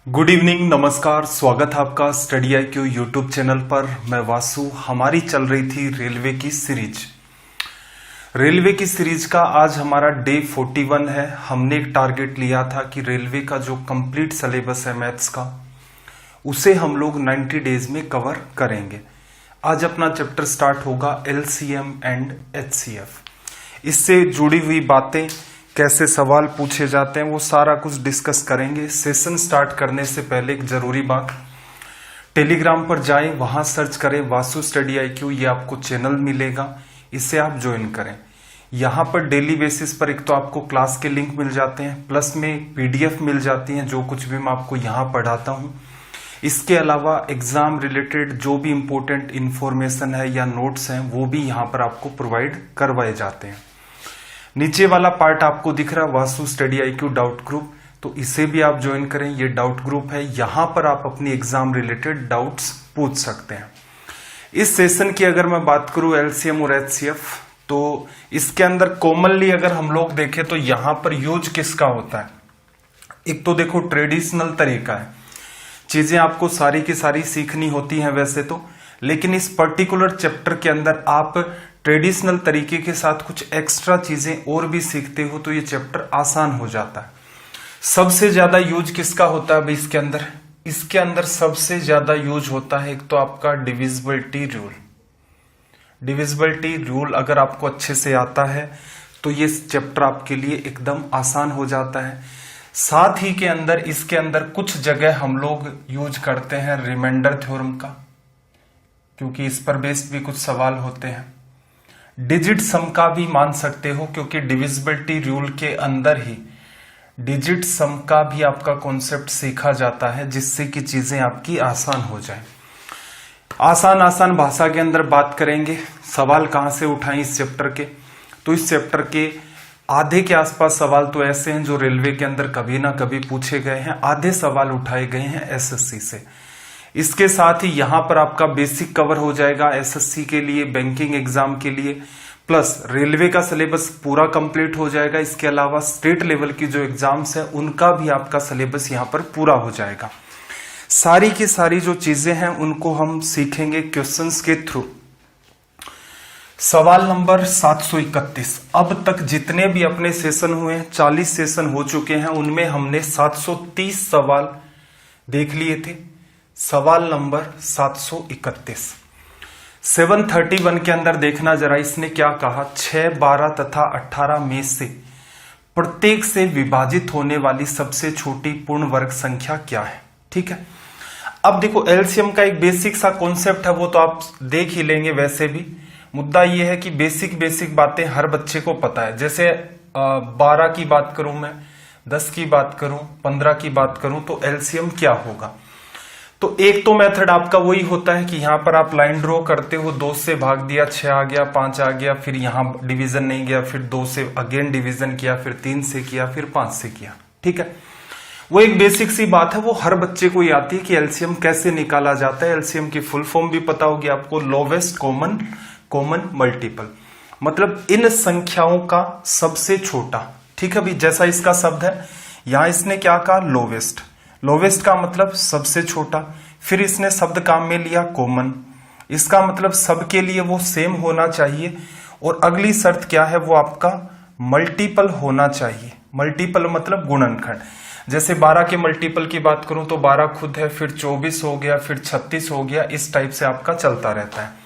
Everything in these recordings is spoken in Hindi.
गुड इवनिंग, नमस्कार। स्वागत है आपका स्टडी IQ यूट्यूब चैनल पर। मैं वासु। हमारी चल रही थी रेलवे की सीरीज का आज हमारा डे 41 है। हमने एक टारगेट लिया था कि रेलवे का जो कंप्लीट सिलेबस है मैथ्स का उसे हम लोग 90 डेज में कवर करेंगे। आज अपना चैप्टर स्टार्ट होगा LCM एंड HCF। इससे जुड़ी हुई बातें, कैसे सवाल पूछे जाते हैं, वो सारा कुछ डिस्कस करेंगे। सेशन स्टार्ट करने से पहले एक जरूरी बात, टेलीग्राम पर जाएं, वहां सर्च करें वासु स्टडी IQ, ये आपको चैनल मिलेगा, इसे आप ज्वाइन करें। यहाँ पर डेली बेसिस पर एक तो आपको क्लास के लिंक मिल जाते हैं, प्लस में PDF मिल जाती हैं जो कुछ भी मैं आपको यहाँ पढ़ाता हूँ। इसके अलावा एग्जाम रिलेटेड जो भी इंपॉर्टेंट इंफॉर्मेशन है या नोट्स हैं वो भी यहाँ पर आपको प्रोवाइड करवाए जाते हैं। नीचे वाला पार्ट आपको दिख रहा है Vasu study IQ doubt group, तो इसे भी आप ज्वाइन करें। ये डाउट ग्रुप है, यहां पर आप अपनी एग्जाम रिलेटेड डाउट्स पूछ सकते हैं। इस सेशन की अगर मैं बात करूं LCM और HCF, तो इसके अंदर कॉमनली अगर हम लोग देखें तो यहां पर यूज किसका होता है। एक तो देखो ट्रेडिशनल तरीका है, चीजें आपको सारी की सारी सीखनी होती हैं वैसे तो, लेकिन इस पर्टिकुलर चैप्टर के अंदर आप ट्रेडिशनल तरीके के साथ कुछ एक्स्ट्रा चीजें और भी सीखते हो तो ये चैप्टर आसान हो जाता है। सबसे ज्यादा यूज किसका होता है भाई इसके अंदर सबसे ज्यादा यूज होता है एक तो आपका डिविजिबिलिटी रूल। अगर आपको अच्छे से आता है तो ये चैप्टर आपके लिए एकदम आसान हो जाता है। साथ ही के अंदर इसके अंदर कुछ जगह हम लोग यूज करते हैं रिमाइंडर थ्योरम का, क्योंकि इस पर बेस्ड भी कुछ सवाल होते हैं। डिजिट सम का भी मान सकते हो, क्योंकि डिविजिबिलिटी रूल के अंदर ही डिजिट सम का भी आपका कॉन्सेप्ट सीखा जाता है, जिससे कि चीजें आपकी आसान हो जाए। आसान भाषा के अंदर बात करेंगे। सवाल कहां से उठाएं इस चैप्टर के, तो इस चैप्टर के आधे के आसपास सवाल तो ऐसे हैं जो रेलवे के अंदर कभी ना कभी पूछे गए हैं, आधे सवाल उठाए गए हैं SSC से। इसके साथ ही यहां पर आपका बेसिक कवर हो जाएगा SSC के लिए, बैंकिंग एग्जाम के लिए, प्लस रेलवे का सिलेबस पूरा कंप्लीट हो जाएगा। इसके अलावा स्टेट लेवल की जो एग्जाम्स है उनका भी आपका सिलेबस यहां पर पूरा हो जाएगा। सारी की सारी जो चीजें हैं उनको हम सीखेंगे क्वेश्चंस के थ्रू। सवाल नंबर 731। अब तक जितने भी अपने सेशन हुए हैं, 40 सेशन हो चुके हैं, उनमें हमने 730 सवाल देख लिए थे। सवाल नंबर 731 731 के अंदर देखना जरा, इसने क्या कहा, 6, 12 तथा 18 में से प्रत्येक से विभाजित होने वाली सबसे छोटी पूर्ण वर्ग संख्या क्या है। ठीक है, अब देखो LCM का एक बेसिक सा कॉन्सेप्ट है, वो तो आप देख ही लेंगे। वैसे भी मुद्दा ये है कि बेसिक बातें हर बच्चे को पता है। जैसे 12 की बात करूं मैं, 10 की बात करूं, 15 की बात करूं, तो LCM क्या होगा। तो एक तो मेथड आपका वही होता है कि यहां पर आप लाइन ड्रॉ करते हो, 2 से भाग दिया, 6 आ गया, 5 आ गया, फिर यहां डिवीजन नहीं गया, फिर 2 से अगेन डिवीजन किया, फिर 3 से किया, फिर 5 से किया। ठीक है, वो एक बेसिक सी बात है, वो हर बच्चे को ही आती है कि LCM कैसे निकाला जाता है। LCM की फुल फॉर्म भी पता होगी आपको, लोवेस्ट कॉमन मल्टीपल, मतलब इन संख्याओं का सबसे छोटा। ठीक है भाई, जैसा इसका शब्द है, यहां इसने क्या कहा, लोवेस्ट का मतलब सबसे छोटा। फिर इसने शब्द काम में लिया कॉमन, इसका मतलब सबके लिए वो सेम होना चाहिए। और अगली शर्त क्या है, वो आपका मल्टीपल होना चाहिए। मल्टीपल मतलब गुणनखंड। जैसे 12 के मल्टीपल की बात करूं तो 12 खुद है, फिर 24 हो गया, फिर 36 हो गया, इस टाइप से आपका चलता रहता है।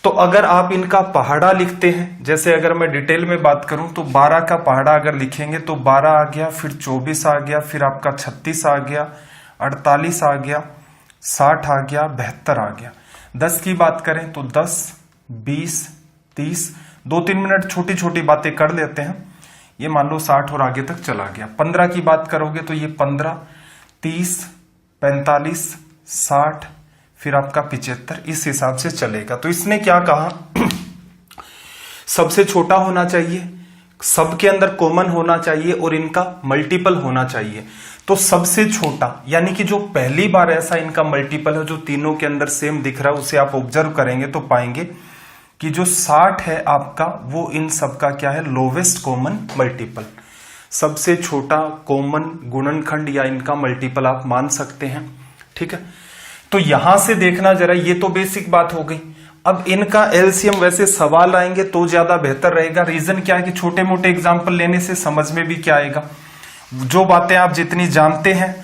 तो अगर आप इनका पहाड़ा लिखते हैं, जैसे अगर मैं डिटेल में बात करूं तो 12 का पहाड़ा अगर लिखेंगे तो 12 आ गया, फिर 24 आ गया, फिर आपका 36 आ गया, 48 आ गया, 60 आ गया, 72 आ गया। 10 की बात करें तो 10, 20, 30, 2-3 मिनट छोटी छोटी बातें कर लेते हैं। ये मान लो 60 और आगे तक चला गया। 15 की बात करोगे तो ये 15, 30, 45, 60, फिर आपका 75, इस हिसाब से चलेगा। तो इसने क्या कहा, सबसे छोटा होना चाहिए, सबके अंदर कॉमन होना चाहिए और इनका मल्टीपल होना चाहिए। तो सबसे छोटा यानी कि जो पहली बार ऐसा इनका मल्टीपल है जो तीनों के अंदर सेम दिख रहा है, उसे आप ऑब्जर्व करेंगे तो पाएंगे कि जो 60 है आपका, वो इन सबका क्या है, लोवेस्ट कॉमन मल्टीपल। सबसे छोटा कॉमन गुणनखंड या इनका मल्टीपल आप मान सकते हैं। ठीक है, तो यहां से देखना जरा, ये तो बेसिक बात हो गई। अब इनका एलसीएम वैसे सवाल आएंगे तो ज्यादा बेहतर रहेगा। रीजन क्या है कि छोटे मोटे एग्जाम्पल लेने से समझ में भी क्या आएगा, जो बातें आप जितनी जानते हैं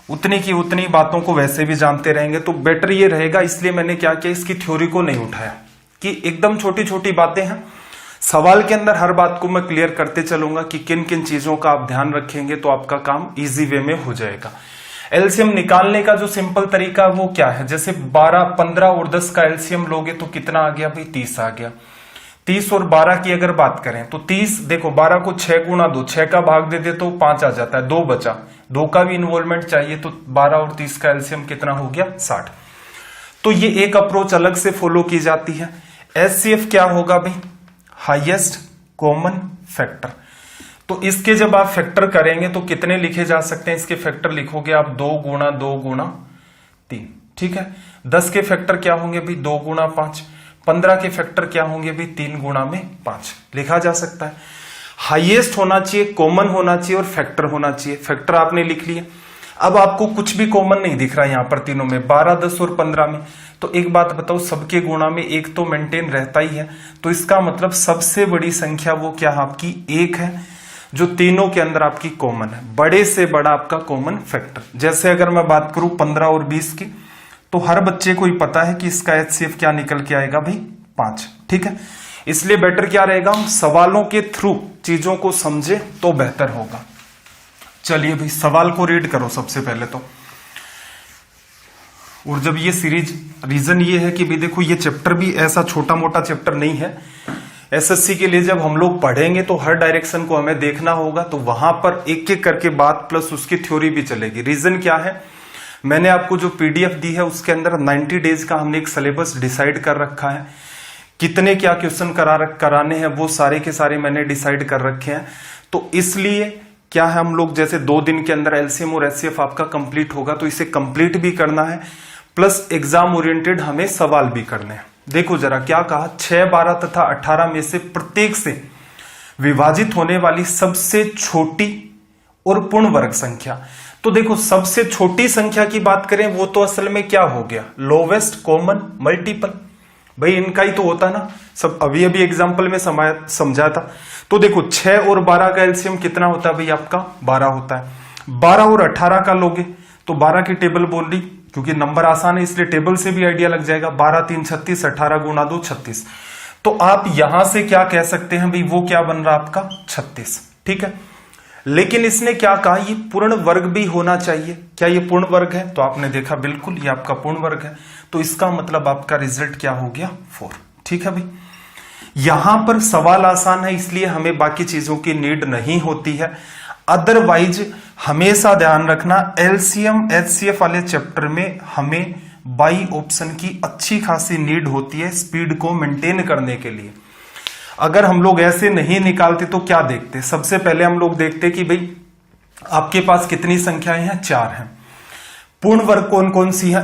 उतनी की उतनी बातों को वैसे भी जानते रहेंगे, तो बेटर ये रहेगा। इसलिए मैंने क्या किया, इसकी थ्योरी को नहीं उठाया कि एकदम छोटी छोटी बातें हैं, सवाल के अंदर हर बात को मैं क्लियर करते चलूंगा कि किन किन चीजों का आप ध्यान रखेंगे तो आपका काम इजी वे में हो जाएगा। एलसीएम निकालने का जो सिंपल तरीका वो क्या है, जैसे 12, 15 और 10 का एलसीएम लोगे तो कितना आ गया भाई, 30 आ गया। 30 और 12 की अगर बात करें तो 30, देखो 12 को 6 गुणा 2, 6 का भाग दे दे तो 5 आ जाता है, 2 बचा, 2 का भी इन्वॉल्वमेंट चाहिए, तो 12 और 30 का एलसीएम कितना हो गया, 60। तो ये एक अप्रोच अलग से फॉलो की जाती है। एचसीएफ क्या होगा भाई, हाईएस्ट कॉमन फैक्टर। तो इसके जब आप फैक्टर करेंगे तो कितने लिखे जा सकते हैं, इसके फैक्टर लिखोगे आप 2 गुणा 2 गुणा 3। ठीक है, 10 के फैक्टर क्या होंगे भाई, 2 गुणा 5। 15 के फैक्टर क्या होंगे भाई, 3 गुणा में 5 लिखा जा सकता है। हाईएस्ट होना चाहिए, कॉमन होना चाहिए और फैक्टर होना चाहिए। फैक्टर आपने लिख लिए। अब आपको कुछ भी कॉमन नहीं दिख रहा यहां पर तीनों में, 12, 10 और 15 में। तो एक बात बताओ, सबके गुणा में एक तो मेंटेन रहता ही है, तो इसका मतलब सबसे बड़ी संख्या वो क्या है आपकी, 1 है, जो तीनों के अंदर आपकी कॉमन है। बड़े से बड़ा आपका कॉमन फैक्टर। जैसे अगर मैं बात करूं 15 और 20 की, तो हर बच्चे को ही पता है कि इसका एचसीएफ क्या निकल के आएगा भाई, 5। ठीक है, इसलिए बेटर क्या रहेगा, हम सवालों के थ्रू चीजों को समझे तो बेहतर होगा। चलिए भाई सवाल को रीड करो सबसे पहले तो। और जब ये सीरीज, रीजन ये है कि भाई देखो ये चैप्टर भी ऐसा छोटा मोटा चैप्टर नहीं है। एसएससी के लिए जब हम लोग पढ़ेंगे तो हर डायरेक्शन को हमें देखना होगा, तो वहां पर एक एक करके बात प्लस उसकी थ्योरी भी चलेगी। रीजन क्या है, मैंने आपको जो पीडीएफ दी है उसके अंदर 90 डेज का हमने एक सिलेबस डिसाइड कर रखा है। कितने क्या क्वेश्चन कराने हैं वो सारे के सारे मैंने डिसाइड कर रखे हैं। तो इसलिए क्या है, हम लोग जैसे 2 दिन के अंदर एलसीएम और एचसीएफ आपका कंप्लीट होगा, तो इसे कंप्लीट भी करना है, प्लस एग्जाम ओरिएंटेड हमें सवाल भी करने हैं। देखो जरा क्या कहा, 6, 12 तथा 18 में से प्रत्येक से विभाजित होने वाली सबसे छोटी और पूर्ण वर्ग संख्या। तो देखो सबसे छोटी संख्या की बात करें वो तो असल में क्या हो गया, लोवेस्ट कॉमन मल्टीपल। भाई इनका ही तो होता ना, सब अभी अभी एग्जाम्पल में समझा था। तो देखो 6 और 12 का एलसीएम कितना होता है भाई आपका, 12 होता है। 12 और 18 का लोगे तो 12 की टेबल बोल ली, क्योंकि नंबर आसान है इसलिए टेबल से भी आइडिया लग जाएगा। 12, 3, 36, 18 गुणा 2, 36। तो आप यहां से क्या कह सकते हैं भाई, वो क्या बन रहा आपका 36। ठीक है, लेकिन इसने क्या कहा, ये पूर्ण वर्ग भी होना चाहिए। क्या ये पूर्ण वर्ग है, तो आपने देखा बिल्कुल ये आपका पूर्ण वर्ग है, तो इसका मतलब आपका रिजल्ट क्या हो गया, 4। ठीक है भाई, यहां पर सवाल आसान है इसलिए हमें बाकी चीजों की नीड नहीं होती है। अदरवाइज हमेशा ध्यान रखना, एलसीएम एचसीएफ वाले चैप्टर में हमें बाई ऑप्शन की अच्छी खासी नीड होती है स्पीड को मेंटेन करने के लिए। अगर हम लोग ऐसे नहीं निकालते तो क्या देखते, सबसे पहले हम लोग देखते कि भाई आपके पास कितनी संख्याएं हैं, 4 हैं। पूर्ण वर्ग कौन कौन सी है,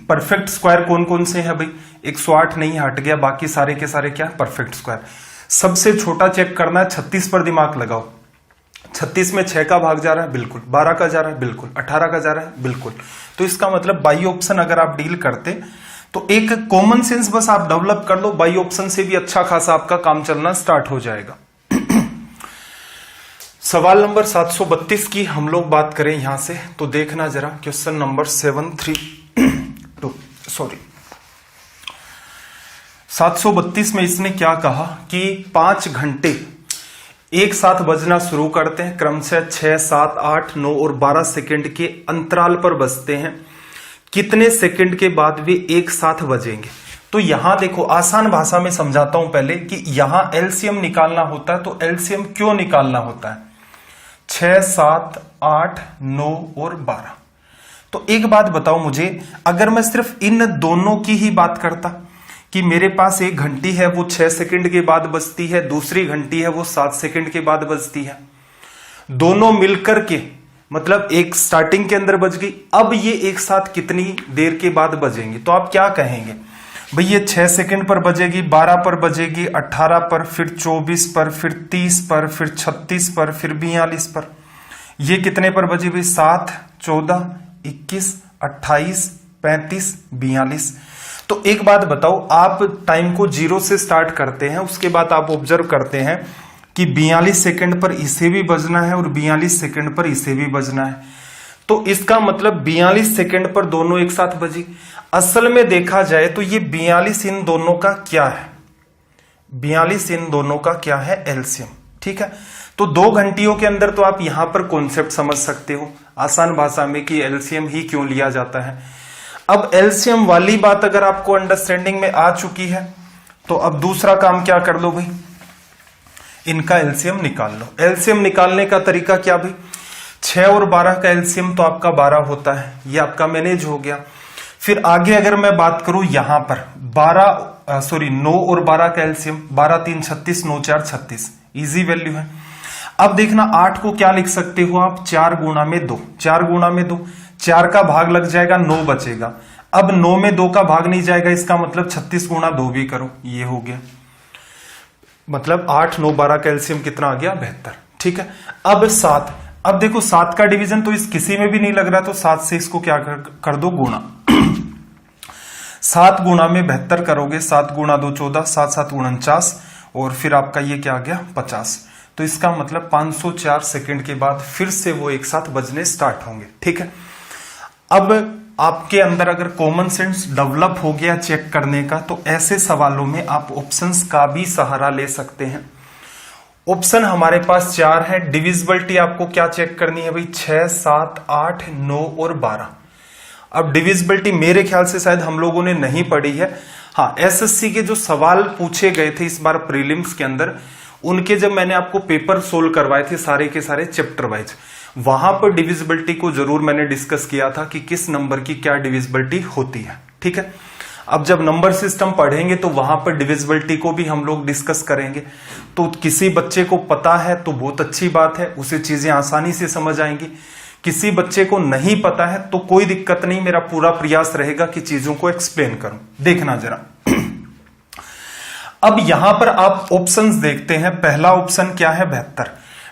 परफेक्ट स्क्वायर कौन कौन से हैं भाई, 108 नहीं हट गया, बाकी सारे के सारे क्या, परफेक्ट स्क्वायर। सबसे छोटा चेक करना है, 36 पर दिमाग लगाओ। 36 में 6 का भाग जा रहा है, बिल्कुल। 12 का जा रहा है, बिल्कुल। 18 का जा रहा है, बिल्कुल। तो इसका मतलब बाई ऑप्शन अगर आप डील करते तो एक कॉमन सेंस बस आप डेवलप कर लो, बाई ऑप्शन से भी अच्छा खासा आपका काम चलना स्टार्ट हो जाएगा। सवाल नंबर 732 की हम लोग बात करें यहां से, तो देखना जरा क्वेश्चन नंबर 732 में इसने क्या कहा कि 5 घंटे एक साथ बजना शुरू करते हैं, क्रमशः 6, 7, 8, 9 और 12 सेकंड के अंतराल पर बजते हैं। कितने सेकंड के बाद वे एक साथ बजेंगे। तो यहां देखो आसान भाषा में समझाता हूं पहले कि यहां एलसीएम निकालना होता है, तो एलसीएम क्यों निकालना होता है, 6, 7, 8, 9 और 12। तो एक बात बताओ मुझे, अगर मैं सिर्फ इन दोनों की ही बात करता कि मेरे पास एक घंटी है वो 6 सेकंड के बाद बजती है, दूसरी घंटी है वो 7 सेकंड के बाद बजती है, दोनों मिलकर के मतलब एक स्टार्टिंग के अंदर बज गई, अब ये एक साथ कितनी देर के बाद बजेंगे, तो आप क्या कहेंगे, भाई ये 6 सेकंड पर बजेगी, 12 पर बजेगी, 18 पर, फिर 24 पर, फिर 30 पर, फिर 36 पर, फिर 42 पर। ये कितने पर बजी भाई? 7, 14, 21, 28, 35, 42। तो एक बात बताओ, आप टाइम को 0 से स्टार्ट करते हैं, उसके बाद आप ऑब्जर्व करते हैं कि 42 सेकंड पर इसे भी बजना है और 42 सेकंड पर इसे भी बजना है। तो इसका मतलब 42 सेकंड पर दोनों एक साथ बजी। असल में देखा जाए तो ये 42 इन दोनों का क्या है? 42 इन दोनों का क्या है? एलसीएम। ठीक है, तो 2 घंटियों के अंदर तो आप यहां पर कॉन्सेप्ट समझ सकते हो आसान भाषा में कि एलसीएम ही क्यों लिया जाता है। अब एलसीएम वाली बात अगर आपको अंडरस्टैंडिंग में आ चुकी है तो अब दूसरा काम क्या कर लो भाई? इनका एलसीएम निकाल लो। एलसीएम निकालने का तरीका क्या भाई? 6 और 12 का एलसीएम तो आपका 12 होता है, ये आपका मैनेज हो गया। फिर आगे अगर मैं बात करूं यहां पर 9 और 12 का एलसीएम, 12 3 36, 9 4 36, इजी वैल्यू है। अब देखना 8 को क्या लिख सकते हो आप? 4 गुणा में 2, 4 गुणा में 2, 4 का भाग लग जाएगा, 9 बचेगा। अब 9 में 2 का भाग नहीं जाएगा, इसका मतलब 36 गुणा 2 भी करो, ये हो गया। मतलब 8, 9, 12 का एलसीएम कितना आ गया? 72। ठीक है, अब 7। अब देखो 7 का डिवीजन तो इस किसी में भी नहीं लग रहा, तो 7 से इसको क्या कर दो? गुणा। 7 गुणा में 72 करोगे, 7 गुणा 2 14, 7 7 49, और फिर आपका ये क्या आ गया? 50। तो इसका मतलब 504 सेकंड के बाद फिर से वो एक साथ बजने स्टार्ट होंगे। ठीक है, अब आपके अंदर अगर कॉमन सेंस डेवलप हो गया चेक करने का, तो ऐसे सवालों में आप ऑप्शंस का भी सहारा ले सकते हैं। ऑप्शन हमारे पास 4 है। डिविजिबिलिटी आपको क्या चेक करनी है भाई? 6, 7, 8, 9 और 12। अब डिविजिबिलिटी मेरे ख्याल से शायद हम लोगों ने नहीं पढ़ी है। हाँ, एसएससी के जो सवाल पूछे गए थे इस बार प्रीलिम्स के अंदर, उनके जब मैंने आपको पेपर सोल्व करवाए थे सारे के सारे चैप्टर वाइज, वहां पर डिविजिबिलिटी को जरूर मैंने डिस्कस किया था कि किस नंबर की क्या डिविजिबिलिटी होती है। ठीक है, अब जब नंबर सिस्टम पढ़ेंगे तो वहां पर डिविजिबिलिटी को भी हम लोग डिस्कस करेंगे। तो किसी बच्चे को पता है तो बहुत अच्छी बात है, उसे चीजें आसानी से समझ आएंगी। किसी बच्चे को नहीं पता है तो कोई दिक्कत नहीं, मेरा पूरा प्रयास रहेगा कि चीजों को एक्सप्लेन करूं। देखना जरा। अब यहां पर आप ऑप्शंस देखते हैं। पहला ऑप्शन क्या है? 72।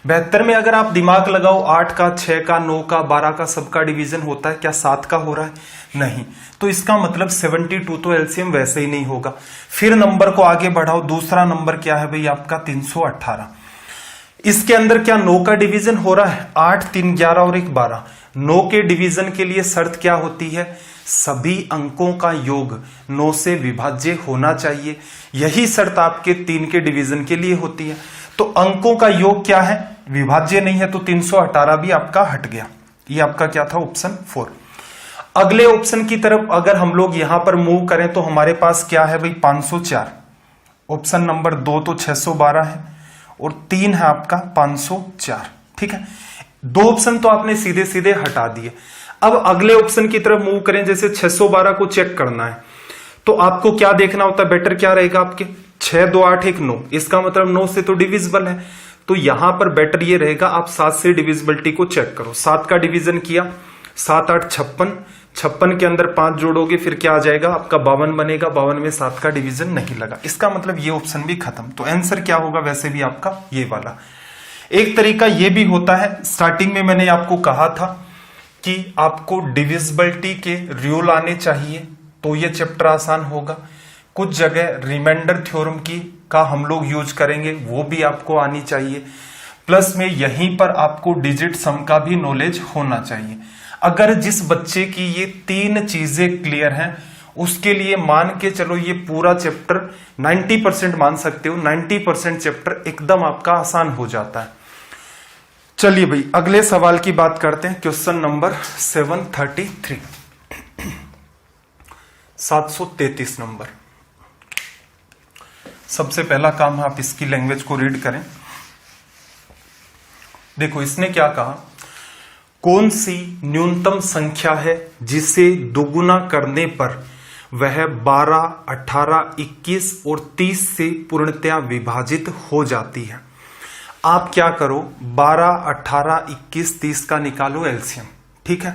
72 में अगर आप दिमाग लगाओ 8 का, 6 का, 9 का, 12 का सबका डिवीजन होता है क्या? 7 का हो रहा है? नहीं। तो इसका मतलब 72 तो एलसीएम वैसे ही नहीं होगा। फिर नंबर को आगे बढ़ाओ, दूसरा नंबर क्या है भाई आपका? 318। इसके अंदर क्या 9 का डिवीजन हो रहा है? 8, 3, 11 और 1, 12। 9 के डिवीजन के लिए शर्त क्या होती है? सभी अंकों का योग 9 से विभाज्य होना चाहिए। यही शर्त आपके 3 के डिवीजन के लिए होती है। तो अंकों का योग क्या है? विभाज्य नहीं है, तो 318 भी आपका हट गया। ये आपका क्या था? ऑप्शन 4। अगले ऑप्शन की तरफ अगर हम लोग यहां पर मूव करें तो हमारे पास क्या है भाई? 504। ऑप्शन नंबर 2 तो 612 है और 3 है आपका 504। ठीक है, 2 ऑप्शन तो आपने सीधे सीधे हटा दिए। अब अगले ऑप्शन की तरफ मूव करें, जैसे 612 को चेक करना है तो आपको क्या देखना होता है? बेटर क्या रहेगा आपके? 6, 2, 8, 1, 9। इसका मतलब 9 से तो डिविजिबल है, तो यहां पर बेटर ये रहेगा आप 7 से डिविजिबिलिटी को चेक करो। 7 का डिवीजन किया, 7, 8, 56। 56 के अंदर 5 जोड़ोगे, फिर क्या आ जाएगा आपका? 52 बनेगा। 52 में 7 का डिवीजन नहीं लगा, इसका मतलब ये ऑप्शन भी खत्म। तो आंसर क्या होगा वैसे भी आपका? ये वाला। एक तरीका ये भी होता है, स्टार्टिंग में मैंने आपको कहा था कि आपको डिविजिबिलिटी के रूल आने चाहिए तो ये चैप्टर आसान होगा। कुछ जगह रिमाइंडर थ्योरम की का हम लोग यूज करेंगे, वो भी आपको आनी चाहिए। प्लस में यहीं पर आपको डिजिट सम का भी नॉलेज होना चाहिए। अगर जिस बच्चे की ये 3 चीजें क्लियर हैं, उसके लिए मान के चलो ये पूरा चैप्टर 90% मान सकते हो। 90% चैप्टर एकदम आपका आसान हो जाता है। चलिए भाई अगले सवाल की बात करते हैं। Question number 733, 733 number. सबसे पहला काम है आप इसकी लैंग्वेज को रीड करें। देखो इसने क्या कहा, कौन सी न्यूनतम संख्या है जिसे दोगुना करने पर वह 12, 18, 21 और 30 से पूर्णतया विभाजित हो जाती है। आप क्या करो, 12, 18, 21, 30 का निकालो एलसीएम। ठीक है,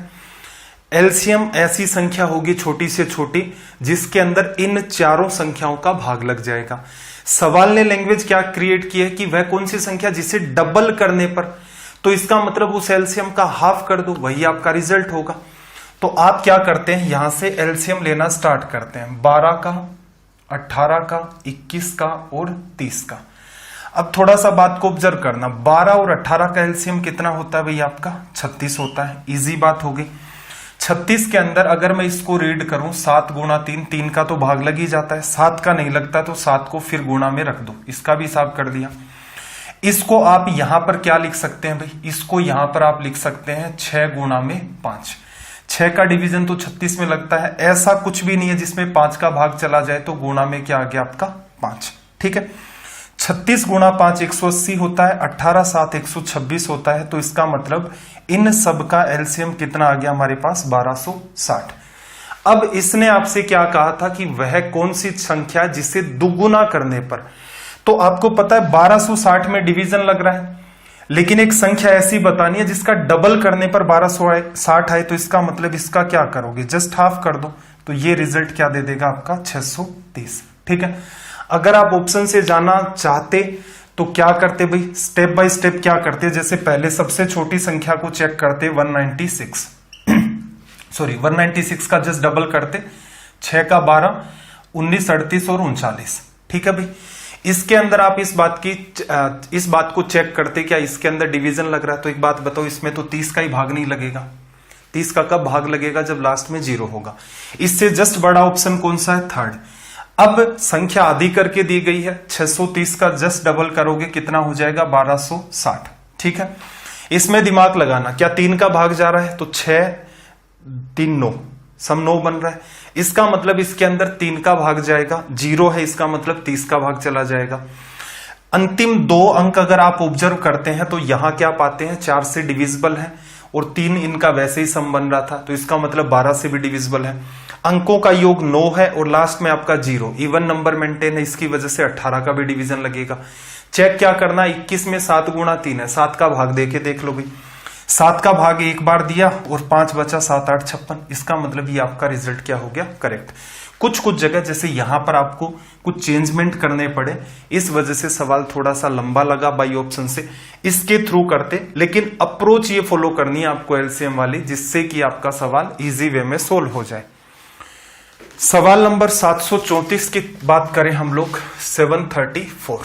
एलसीएम ऐसी संख्या होगी छोटी से छोटी जिसके अंदर इन चारों संख्याओं का भाग लग जाएगा। सवाल ने लैंग्वेज क्या क्रिएट की है कि वह कौन सी संख्या जिसे डबल करने पर, तो इसका मतलब उस एलसीएम का हाफ कर दो, वही आपका रिजल्ट होगा। तो आप क्या करते हैं, यहां से एलसीएम लेना स्टार्ट करते हैं, 12 का, 18 का, 21 का और 30 का। अब थोड़ा सा बात को ऑब्जर्व करना, 12 और 18 का एलसीएम कितना होता है भाई आपका, 36 होता है। इजी बात हो गई। 36 के अंदर अगर मैं इसको रीड करूं 7 गुणा 3, 3 का तो भाग लग ही जाता है, 7 का नहीं लगता तो 7 को फिर गुणा में रख दो, इसका भी हिसाब कर दिया। इसको आप यहां पर क्या लिख सकते हैं भाई, इसको यहां पर आप लिख सकते हैं 6 गुणा में 5। 6 का डिवीजन तो 36 में लगता है, ऐसा कुछ भी नहीं है जिसमें 5 का भाग चला जाए, तो गुणा में क्या आ गया आपका 5। ठीक है, 36 गुणा 5 180 होता है, 18 7 126 होता है। तो इसका मतलब इन सब का एलसीएम कितना आ गया हमारे पास, 1260। अब इसने आपसे क्या कहा था कि वह कौन सी संख्या जिसे दुगुना करने पर, तो आपको पता है 1260 में डिवीजन लग रहा है, लेकिन एक संख्या ऐसी बतानी है जिसका डबल करने पर 1260 आए, तो इसका मतलब इसका क्या करोगे, जस्ट हाफ कर दो, तो ये रिजल्ट क्या दे देगा आपका 630। ठीक है, अगर आप ऑप्शन से जाना चाहते तो क्या करते भाई, स्टेप बाय स्टेप क्या करते, जैसे पहले सबसे छोटी संख्या को चेक करते 196 सॉरी 196 का जस्ट डबल करते, 6 का 12, 19 38 और 39। ठीक है भाई, इसके अंदर आप इस बात को चेक करते क्या इसके अंदर डिवीजन लग रहा है, तो एक बात बताओ, इसमें तो 30 का ही भाग नहीं लगेगा। 30 का कब भाग लगेगा, जब लास्ट में 0 होगा। इससे जस्ट बड़ा ऑप्शन कौन सा है, थर्ड। अब संख्या आधी करके दी गई है, 630 का जस्ट डबल करोगे कितना हो जाएगा, 1260। ठीक है, इसमें दिमाग लगाना, क्या 3 का भाग जा रहा है, तो 6 3 9, सम 9 बन रहा है, इसका मतलब इसके अंदर 3 का भाग जाएगा, 0 है इसका मतलब 30 का भाग चला जाएगा। अंतिम 2 अंक अगर आप ऑब्जर्व करते हैं तो यहां क्या पाते हैं, 4 से डिविजिबल है और 3 इनका वैसे ही सम बन रहा था, तो इसका मतलब 12 से भी डिविजिबल है। अंकों का योग 9 है और लास्ट में आपका 0, इवन नंबर मेंटेन है, इसकी वजह से 18 का भी डिवीजन लगेगा। चेक क्या करना, 21 में 7 गुणा 3 है, 7 का भाग देके देख लो भाई, 7 का भाग एक बार दिया और 5 बचा, 7 8 56, इसका मतलब ये आपका रिजल्ट क्या हो गया, करेक्ट। कुछ जगह जैसे यहां पर आपको कुछ चेंजमेंट करने पड़े, इस वजह से सवाल थोड़ा सा लंबा लगा बाई ऑप्शन से, इसके थ्रू करते, लेकिन अप्रोच ये फॉलो करनी है आपको एलसीएम वाली, जिससे कि आपका सवाल इजी वे में सोल्व हो जाए। सवाल नंबर 734 की बात करें हम लोग, 734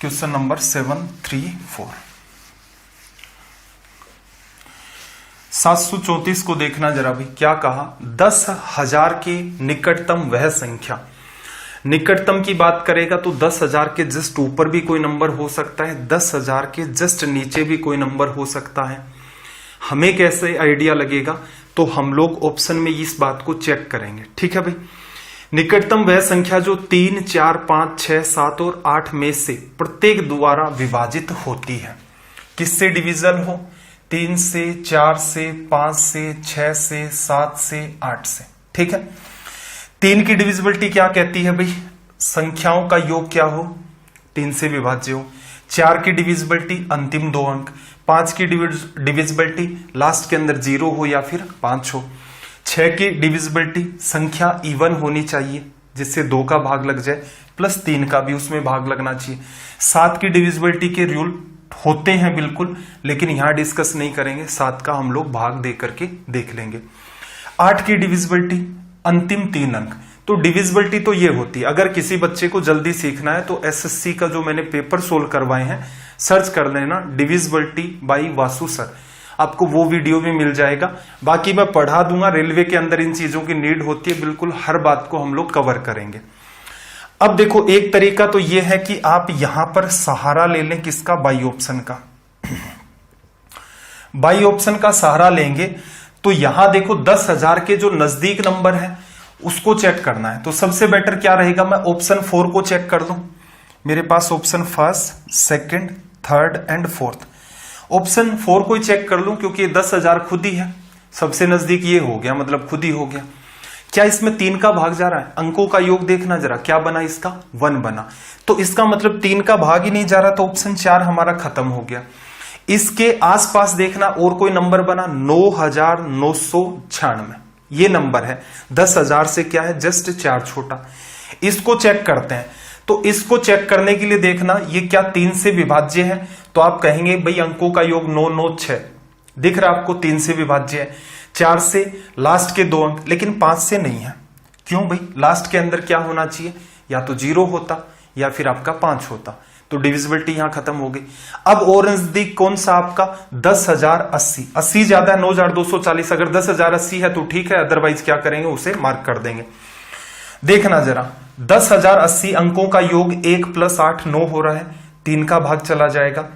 क्वेश्चन नंबर 734। 734 को देखना जरा भी, क्या कहा, 10,000 के निकटतम वह संख्या। निकटतम की बात करेगा तो 10,000 के जस्ट ऊपर भी कोई नंबर हो सकता है, 10,000 के जस्ट नीचे भी कोई नंबर हो सकता है। हमें कैसे आइडिया लगेगा, तो हम लोग ऑप्शन में इस बात को चेक करेंगे। ठीक है भाई, निकटतम वह संख्या जो 3 4 5 6 7 और 8 में से प्रत्येक द्वारा विभाजित होती है। किससे डिविजल हो, 3 से, 4 से, 5 से, 6 से, 7 से, 8 से। ठीक है, 3 की डिविजिबिलिटी क्या कहती है भाई, संख्याओं का योग क्या हो, 3 से विभाज्य हो। 4 की डिविजिबिलिटी अंतिम 2 अंक। 5 की डिविजिबिलिटी लास्ट के अंदर 0 हो या फिर 5 हो। 6 की डिविजिबिलिटी संख्या इवन होनी चाहिए जिससे 2 का भाग लग जाए, प्लस 3 का भी उसमें भाग लगना चाहिए। 7 की डिविजिबिलिटी के रूल होते हैं बिल्कुल, लेकिन यहां डिस्कस नहीं करेंगे, 7 का हम लोग भाग दे करके देख लेंगे। 8 की डिविजिबिलिटी अंतिम 3 अंक। तो डिविजिबिलिटी तो ये होती है, अगर किसी बच्चे को जल्दी सीखना है तो एसएससी का जो मैंने पेपर सोल्व करवाए हैं सर्च कर लेना, डिविजिबिलिटी बाय वासु सर, आपको वो वीडियो भी मिल जाएगा। बाकी मैं पढ़ा दूंगा, रेलवे के अंदर इन चीजों की नीड होती है, बिल्कुल हर बात को हम लोग कवर करेंगे। अब देखो, एक तरीका तो ये है कि आप यहां पर सहारा ले लें, किसका, बाई ऑप्शन का। बाई ऑप्शन का सहारा लेंगे तो यहां देखो 10,000 के जो नजदीक नंबर है उसको चेक करना है, तो सबसे बेटर क्या रहेगा, मैं ऑप्शन 4 को चेक कर लूं। मेरे पास option 1st, 2nd, 3rd and 4th, option 4 को ही चेक कर लूं क्योंकि 10,000 खुद ही है, सबसे नजदीक ये हो गया, मतलब खुद ही हो गया। क्या इसमें 3 का भाग जा रहा है, अंकों का योग देखना जरा, क्या बना इसका, 1 बना, तो इसका मतलब 3 का भाग ही नहीं जा रहा, तो ऑप्शन 4 हमारा खत्म हो गया। इसके आसपास देखना और कोई नंबर बना 9996, ये नंबर है। 10,000 से क्या है, जस्ट 4 छोटा। इसको चेक करते हैं। तो इसको चेक करने के लिए देखना ये क्या 3 से विभाज्य है, तो आप कहेंगे भाई अंकों का योग 996 दिख रहा है आपको, 3 से विभाज्य है। 4 से लास्ट के 2 अंक, लेकिन 5 से नहीं है। क्यों भाई, लास्ट के अंदर क्या होना चाहिए, या तो 0 होता या फिर आपका 5 होता, तो डिविजिबिलिटी यहां खत्म हो गई। अब और नजदीक कौन सा आपका 10,080, 80 ज्यादा है 9,240, अगर 10,080 है तो ठीक है, अदरवाइज क्या करेंगे उसे मार्क कर देंगे। देखना जरा 10,080 अंकों का योग 1 + 8 9 हो रहा है, 3 का भाग चला जाएगा।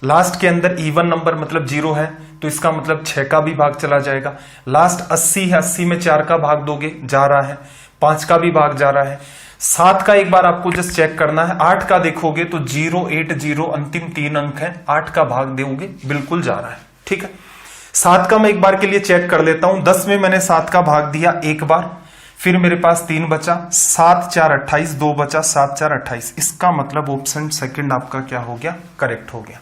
लास्ट के अंदर इवन नंबर मतलब 0 है, तो इसका मतलब 6 का भी भाग चला जाएगा। लास्ट 80 है, 80 में 4 का भाग दोगे जा रहा है, 5 का भी भाग जा रहा है। 7 का एक बार आपको जस्ट चेक करना है। 8 का देखोगे तो 080 अंतिम 3 अंक है, 8 का भाग दोगे बिल्कुल जा रहा है, ठीक है। 7 का मैं एक बार के लिए चेक कर लेता हूं। 10 में मैंने 7 का भाग दिया एक बार, फिर मेरे पास 3 बचा, 7 4 28, 2 बचा, 7 4 28। इसका मतलब ऑप्शन सेकंड आपका क्या हो गया, करेक्ट हो गया।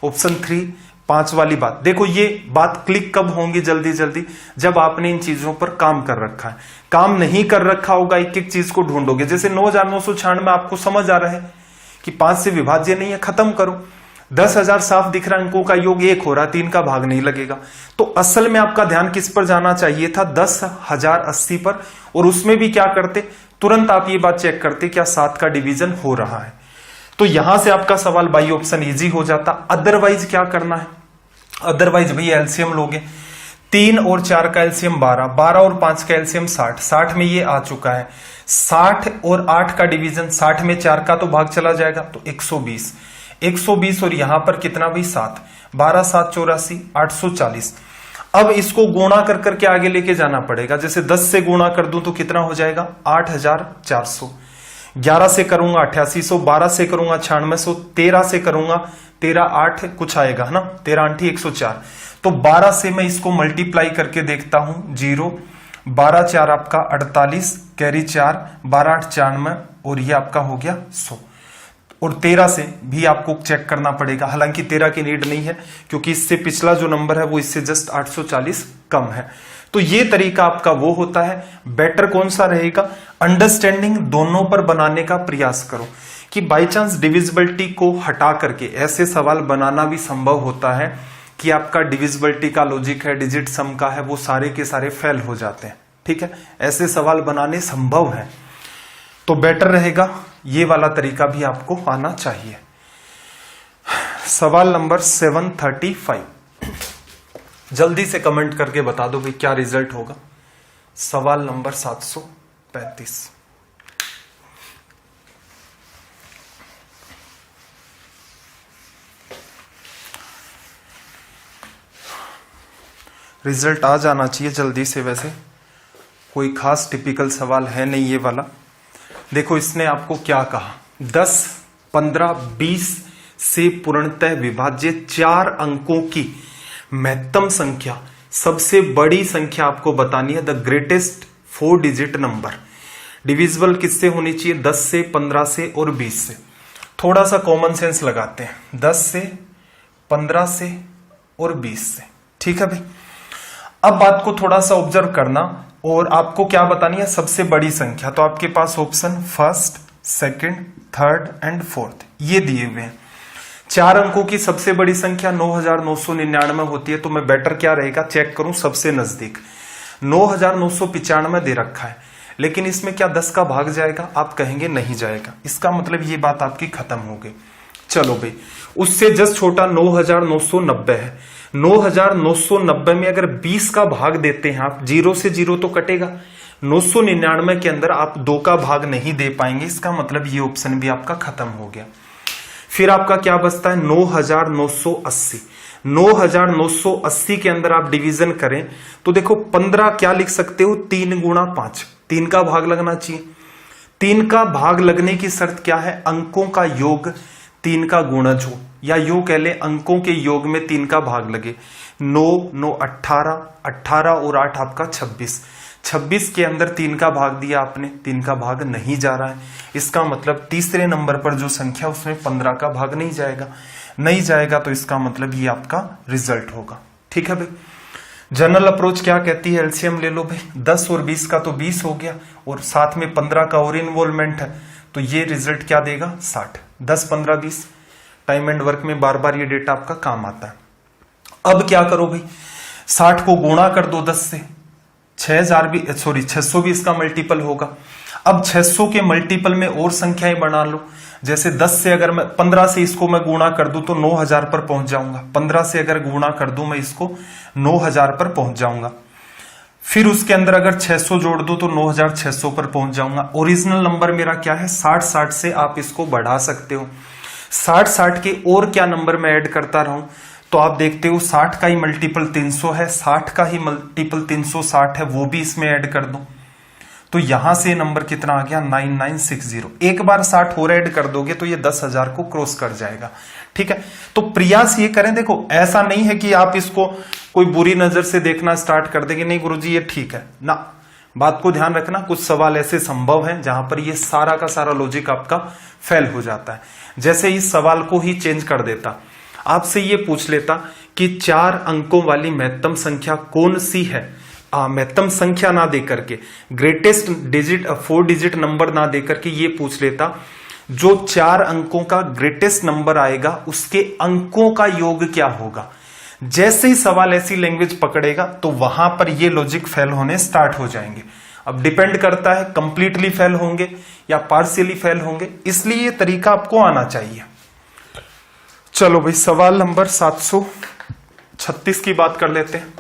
ऑप्शन 3 5 वाली बात देखो, ये बात क्लिक कब होंगी जल्दी जल्दी, जब आपने इन चीजों पर काम कर रखा है। काम नहीं कर रखा होगा, एक एक चीज को ढूंढोगे। जैसे 9,996 में आपको समझ आ रहा है कि 5 से विभाज्य नहीं है, खत्म करो। 10,000 साफ दिख रहा है, अंकों का योग 1 हो रहा, 3 का भाग नहीं लगेगा। तो असल में आपका ध्यान किस पर जाना चाहिए था, 10,080 पर। और उसमें भी क्या करते, तुरंत आप ये बात चेक करते क्या 7 का डिवीजन हो रहा है। तो यहां से आपका सवाल बाई ऑप्शन इजी हो जाता। अदरवाइज क्या करना है, अदरवाइज भैया एलसीएम लोगे, 3 और 4 का एलसीएम 12, 12 और 5 का एलसीएम 60, 60 में ये आ चुका है। 60 और 8 का डिवीजन, 60 में 4 का तो भाग चला जाएगा, तो 120, 120 और यहां पर कितना भाई 7, 12 7 84, 840। अब इसको गुणा कर करके आगे लेके जाना पड़ेगा। जैसे 10 से गुणा कर दूं तो कितना हो जाएगा 8,400, 11 से करूंगा 8800, 12 से करूंगा 9600, 13 से करूंगा 13 8 कुछ आएगा है ना, 13 8 104। तो 12 से मैं इसको मल्टीप्लाई करके देखता हूं, 0 12 4 आपका 48, कैरी 4, 12 8 94 और ये आपका हो गया 100। और 13 से भी आपको चेक करना पड़ेगा, हालांकि 13 की नीड नहीं है क्योंकि इससे पिछला जो नंबर है वो इससे जस्ट 840 कम है। तो ये तरीका आपका वो होता है। बेटर कौन सा रहेगा, अंडरस्टैंडिंग दोनों पर बनाने का प्रयास करो कि बाय चांस डिविजिबिलिटी को हटा करके ऐसे सवाल बनाना भी संभव होता है कि आपका डिविजिबिलिटी का लॉजिक है, डिजिट सम का है, वो सारे के सारे फेल हो जाते हैं, ठीक है। ऐसे सवाल बनाने संभव है, तो बेटर रहेगा ये वाला तरीका भी आपको आना चाहिए। सवाल नंबर 735, जल्दी से कमेंट करके बता दो भाई क्या रिजल्ट होगा। सवाल नंबर 735, रिजल्ट आ जाना चाहिए जल्दी से। वैसे कोई खास टिपिकल सवाल है नहीं ये वाला। देखो इसने आपको क्या कहा, 10 15 20 से पूर्णतः विभाज्य 4 अंकों की महत्तम संख्या, सबसे बड़ी संख्या आपको बतानी है, the greatest 4 digit number. Divisible किससे होनी चाहिए, 10 से 15 से और 20 से। थोड़ा सा कॉमन सेंस लगाते हैं, 10 से 15 से और 20 से, ठीक है भाई। अब बात को थोड़ा सा ऑब्जर्व करना, और आपको क्या बतानी है, सबसे बड़ी संख्या। तो आपके पास option first, second, third and fourth ये दिए हुए हैं। 4 अंकों की सबसे बड़ी संख्या 9,999 होती है, तो मैं बेटर क्या रहेगा चेक करूं, सबसे नजदीक 9,995 दे रखा है, लेकिन इसमें क्या 10 का भाग जाएगा, आप कहेंगे नहीं जाएगा। इसका मतलब ये बात आपकी खत्म हो गई। चलो भाई, उससे जस्ट छोटा 9,990 है। 9,990 में अगर 20 का भाग देते हैं आप, 0 से 0 तो कटेगा, 999 के अंदर आप 2 का भाग नहीं दे पाएंगे, इसका मतलब ये ऑप्शन भी आपका खत्म हो गया। फिर आपका क्या बचता है 9,980। 9,980 के अंदर आप डिवीजन करें तो देखो 15 क्या लिख सकते हो, 3 गुणा 5, 3 का भाग लगना चाहिए। 3 का भाग लगने की शर्त क्या है, अंकों का योग 3 का गुणज हो, या यूं कह ले अंकों के योग में 3 का भाग लगे। 9 9 18, 18 और 8 आपका 26, 26 के अंदर 3 का भाग दिया आपने, 3 का भाग नहीं जा रहा है। इसका मतलब तीसरे नंबर पर जो संख्या उसमें 15 का भाग नहीं जाएगा। नहीं जाएगा तो इसका मतलब ये आपका रिजल्ट होगा। ठीक है भाई। जनरल अप्रोच क्या कहती है, एलसीएम ले लो भाई, 10 और 20 का तो 20 हो गया और साथ में 15 का और इन्वॉल्वमेंट है, तो ये रिजल्ट क्या देगा 60। 10 15 20 टाइम एंड वर्क में बार बार ये डेटा आपका काम आता है। अब क्या करो भाई, 60 को गुणा कर दो 10 से, 620 का मल्टीपल होगा। अब 600 के मल्टीपल में और संख्याएं बना लो, जैसे 10 से अगर मैं 15 से इसको मैं गुणा कर दूं तो 9000 पर पहुंच जाऊंगा। 15 से अगर गुणा कर दूं मैं इसको 9000 पर पहुंच जाऊंगा। फिर उसके अंदर अगर 600 जोड़ दो तो 9600 पर पहुंच जाऊंगा। ओरिजिनल नंबर मेरा क्या है 60 से आप इसको बढ़ा सकते हो। 60 के और क्या नंबर में ऐड करता रहूं तो आप देखते हो 60 का ही मल्टीपल 300 है, 60 का ही मल्टीपल 360 है, वो भी इसमें ऐड कर दो तो यहां से नंबर कितना आ गया 9960। एक बार 60 और ऐड कर दोगे तो ये 10,000 को क्रॉस कर जाएगा। ठीक है, तो प्रयास ये करें। देखो ऐसा नहीं है कि आप इसको कोई बुरी नजर से देखना स्टार्ट कर देंगे, नहीं गुरुजी ये ठीक है ना, बात को ध्यान रखना। कुछ सवाल ऐसे संभव हैं जहां पर ये सारा का सारा लॉजिक आपका फेल हो जाता है। जैसे इस सवाल को ही चेंज कर देता, आपसे ये पूछ लेता कि 4 अंकों वाली महत्तम संख्या कौन सी है, महत्तम संख्या ना दे करके, ग्रेटेस्ट डिजिट 4 डिजिट नंबर ना दे करके ये पूछ लेता जो 4 अंकों का ग्रेटेस्ट नंबर आएगा उसके अंकों का योग क्या होगा। जैसे ही सवाल ऐसी लैंग्वेज पकड़ेगा तो वहां पर ये लॉजिक फेल होने स्टार्ट हो जाएंगे। अब डिपेंड करता है कंप्लीटली फेल होंगे या पार्शियली फेल होंगे, इसलिए ये तरीका आपको आना चाहिए। चलो भाई सवाल नंबर 736 की बात कर लेते हैं।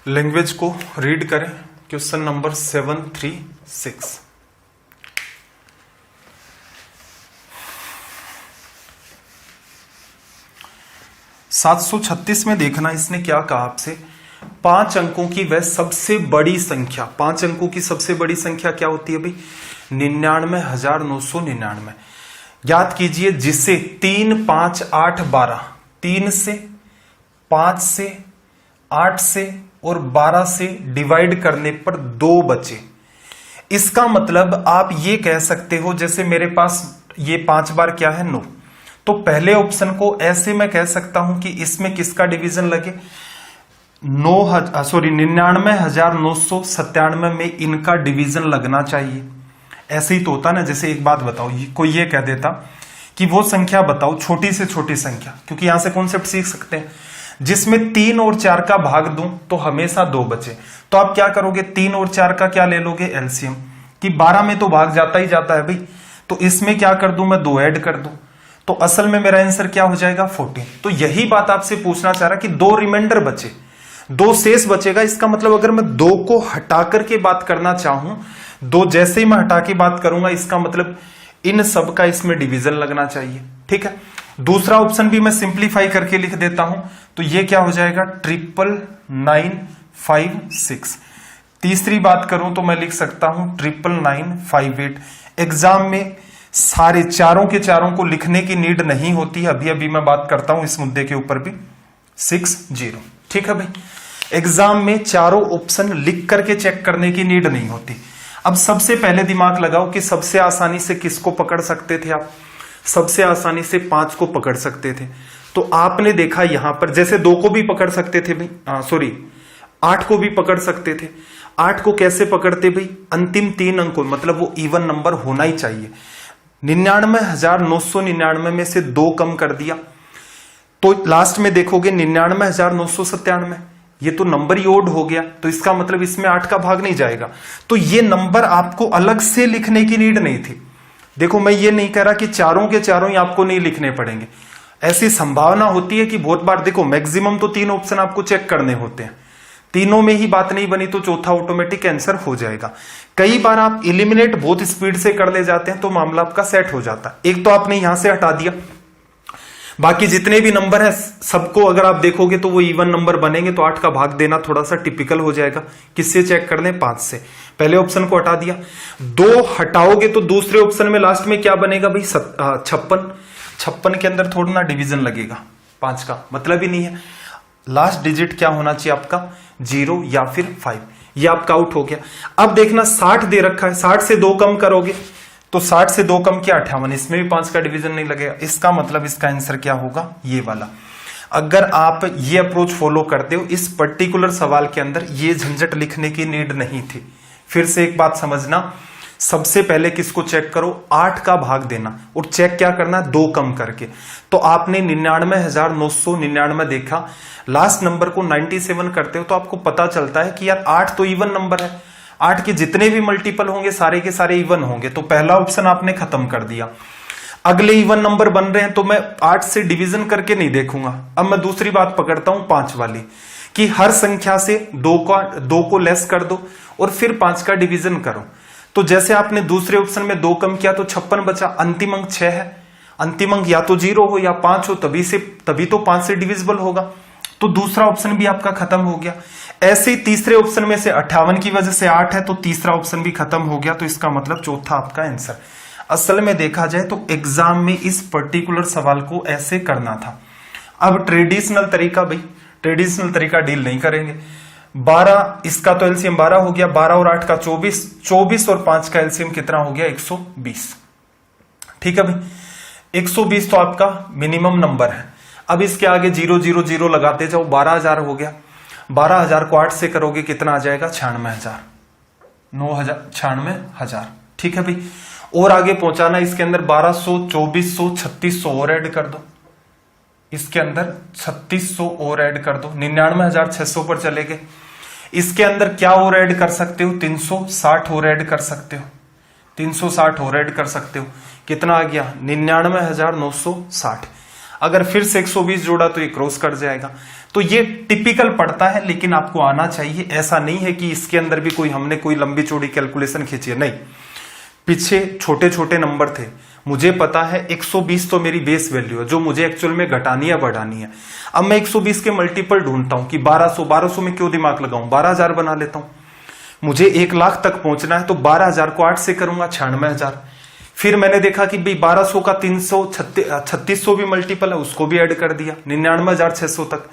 लैंग्वेज को रीड करें, क्वेश्चन नंबर 736। में देखना इसने क्या कहा आपसे, 5 अंकों की वह सबसे बड़ी संख्या। 5 अंकों की सबसे बड़ी संख्या क्या होती है भाई 99,999। याद कीजिए जिसे 3 5 8 12, 3 से 5 से 8 से और 12 से डिवाइड करने पर 2 बचे। इसका मतलब आप ये कह सकते हो जैसे मेरे पास ये 5 बार क्या है 9, तो पहले ऑप्शन को ऐसे मैं कह सकता हूं कि इसमें किसका डिवीजन लगे 99,997 में इनका डिवीजन लगना चाहिए। ऐसे ही तो होता ना, जैसे एक बात बताओ, कोई ये कह देता कि वो संख्या बताओ छोटी से छोटी संख्या, क्योंकि यहां से कॉन्सेप्ट सीख सकते हैं, जिसमें 3 और 4 का भाग दूं तो हमेशा 2 बचे। तो आप क्या करोगे 3 और 4 का क्या ले लोगे एलसीएम, कि 12 में तो भाग जाता ही जाता है भाई, तो इसमें क्या कर दूं मैं 2 ऐड कर दूं, तो असल में मेरा आंसर क्या हो जाएगा 14। तो यही बात आपसे पूछना चाह रहा कि 2 रिमाइंडर बचे, 2 शेष बचेगा। इसका मतलब अगर मैं 2 को हटा करके बात करना चाहूं, 2 जैसे ही मैं हटा के बात करूंगा इसका मतलब इन सब का इसमें डिवीजन लगना चाहिए। ठीक है, दूसरा ऑप्शन भी मैं सिंप्लीफाई करके लिख देता हूं, तो ये क्या हो जाएगा 99956। तीसरी बात करूं तो मैं लिख सकता हूं 99958। एग्जाम में सारे चारों के चारों को लिखने की नीड नहीं होती है, अभी अभी मैं बात करता हूं इस मुद्दे के ऊपर भी 60। ठीक है भाई, एग्जाम में चारों ऑप्शन लिख करके चेक करने की नीड नहीं होती। अब सबसे पहले दिमाग लगाओ कि सबसे आसानी से किसको पकड़ सकते थे आप, सबसे आसानी से 5 को पकड़ सकते थे। तो आपने देखा यहां पर जैसे 2 को भी पकड़ सकते थे भाई, 8 को भी पकड़ सकते थे। 8 को कैसे पकड़ते भाई, अंतिम 3 अंकों, मतलब वो इवन नंबर होना ही चाहिए। 99,999 में से 2 कम कर दिया तो लास्ट में देखोगे 99,997, ये तो नंबर ही ओड हो गया, तो इसका मतलब इसमें 8 का भाग नहीं जाएगा। तो ये नंबर आपको अलग से लिखने की नीड नहीं थी। देखो मैं ये नहीं कह रहा कि चारों के चारों ही आपको नहीं लिखने पड़ेंगे, ऐसी संभावना होती है कि बहुत बार देखो मैक्सिमम तो 3 ऑप्शन आपको चेक करने होते हैं, तीनों में ही बात नहीं बनी तो चौथा ऑटोमेटिक आंसर हो जाएगा। कई बार आप इलिमिनेट बहुत स्पीड से कर ले जाते हैं तो मामला आपका सेट हो जाता है। एक तो आपने यहां से हटा दिया, बाकी जितने भी नंबर है सबको अगर आप देखोगे तो वो इवन नंबर बनेंगे, तो 8 का भाग देना थोड़ा सा टिपिकल हो जाएगा। किससे चेक कर लें 5 से। पहले ऑप्शन को हटा दिया, 2 हटाओगे तो दूसरे ऑप्शन में लास्ट में क्या बनेगा भाई 56 के अंदर थोड़ा ना डिवीजन लगेगा, 5 का मतलब ही नहीं है। लास्ट डिजिट क्या होना चाहिए आपका 0 या फिर 5, ये आपका आउट हो गया। अब देखना 60 दे रखा है, 60 से 2 कम करोगे तो 60 से 2 कम किया 58, इसमें भी 5 का डिवीजन नहीं लगेगा। इसका मतलब इसका आंसर क्या होगा, ये वाला। अगर आप ये अप्रोच फॉलो करते हो, इस पर्टिकुलर सवाल के अंदर ये झंझट लिखने की नीड नहीं थी। फिर से एक बात समझना, सबसे पहले किसको चेक करो, 8 का भाग देना, और चेक क्या करना, 2 कम करके। तो आपने 99,999 देखा, लास्ट नंबर को 97 करते हो तो आपको पता चलता है कि यार 8 तो इवन नंबर है, 8 के जितने भी मल्टीपल होंगे सारे के सारे इवन होंगे। तो पहला ऑप्शन आपने खत्म कर दिया। अगले इवन नंबर बन रहे हैं तो मैं 8 से डिवीजन करके नहीं देखूंगा। अब मैं दूसरी बात पकड़ता हूं 5 वाली, कि हर संख्या से 2 को लेस कर दो और फिर 5 का डिवीजन करो। तो जैसे आपने दूसरे ऑप्शन में 2 कम किया तो 56 बचा, अंतिम अंक 6 है, अंतिम अंक या तो 0 हो या 5 हो, तभी तो 5 से डिविजिबल होगा। तो दूसरा ऑप्शन भी आपका खत्म हो गया। ऐसे ही तीसरे ऑप्शन में से 58 की वजह से 8 है तो तीसरा ऑप्शन भी खत्म हो गया। तो इसका मतलब चौथा आपका आंसर। असल में देखा जाए तो एग्जाम में इस पर्टिकुलर सवाल को ऐसे करना था। अब ट्रेडिशनल तरीका, भाई ट्रेडिशनल तरीका डील नहीं करेंगे। 12, इसका तो एलसीएम 12 हो गया, 12 और 8 का 24, 24 और 5 का एलसीएम कितना हो गया, 120। ठीक है भाई, 120 तो आपका मिनिमम नंबर है। अब इसके आगे 0 0 0 लगाते जाओ, 12,000 हो गया। 12,000 को 8 से करोगे कितना आ जाएगा, 96,000, 96,000। ठीक है भाई, और आगे पहुंचाना, इसके अंदर 1200, 2400, 3600 और ऐड कर दो, इसके अंदर 3600 और ऐड कर दो, 99,600 पर चले गए। इसके अंदर क्या और ऐड कर सकते हो, 360 और ऐड कर सकते हो, 360 और ऐड कर सकते हो। कितना आ गया, 99,960। अगर फिर से 120 जोड़ा तो ये क्रॉस कर जाएगा। तो ये टिपिकल पड़ता है, लेकिन आपको आना चाहिए। ऐसा नहीं है कि इसके अंदर भी हमने कोई लंबी चौड़ी कैलकुलेशन खींची है, नहीं। पीछे छोटे छोटे नंबर थे, मुझे पता है 120 तो मेरी बेस वैल्यू है जो मुझे एक्चुअल में घटानी है बढ़ानी है। अब मैं 120 के मल्टीपल ढूंढता हूं कि 1200 में क्यों दिमाग लगाऊं, 12,000 बना लेता हूं। मुझे 1 लाख तक पहुंचना है तो 12,000 को 8 से करूंगा, 96,000। फिर मैंने देखा कि भाई 1200 का 3600 भी मल्टीपल है, उसको भी ऐड कर दिया, 99,600 तक।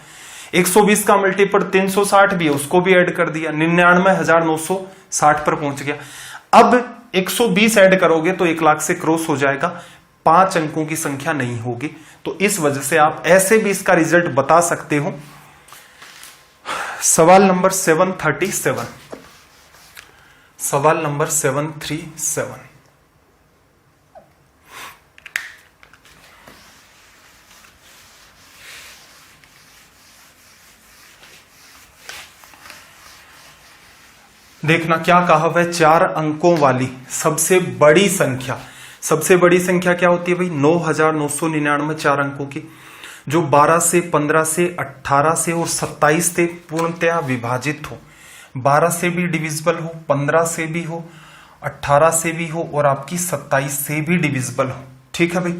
120 का मल्टीपल 360 भी है, उसको भी ऐड कर दिया, 99,960 पर पहुंच गया। अब 120 ऐड करोगे तो 1 लाख से क्रॉस हो जाएगा, 5 अंकों की संख्या नहीं होगी। तो इस वजह से आप ऐसे भी इसका रिजल्ट बता सकते हो। सवाल नंबर 737, सवाल नंबर 737, देखना क्या कहा हुआ है, 4 अंकों वाली सबसे बड़ी संख्या। सबसे बड़ी संख्या क्या होती है भाई, 9,999, 4 अंकों की, जो 12 से, 15 से, 18 से और 27 से पूर्णतया विभाजित हो। 12 से भी डिविजिबल हो, 15 से भी हो, 18 से भी हो और आपकी 27 से भी डिविजिबल हो। ठीक है भाई,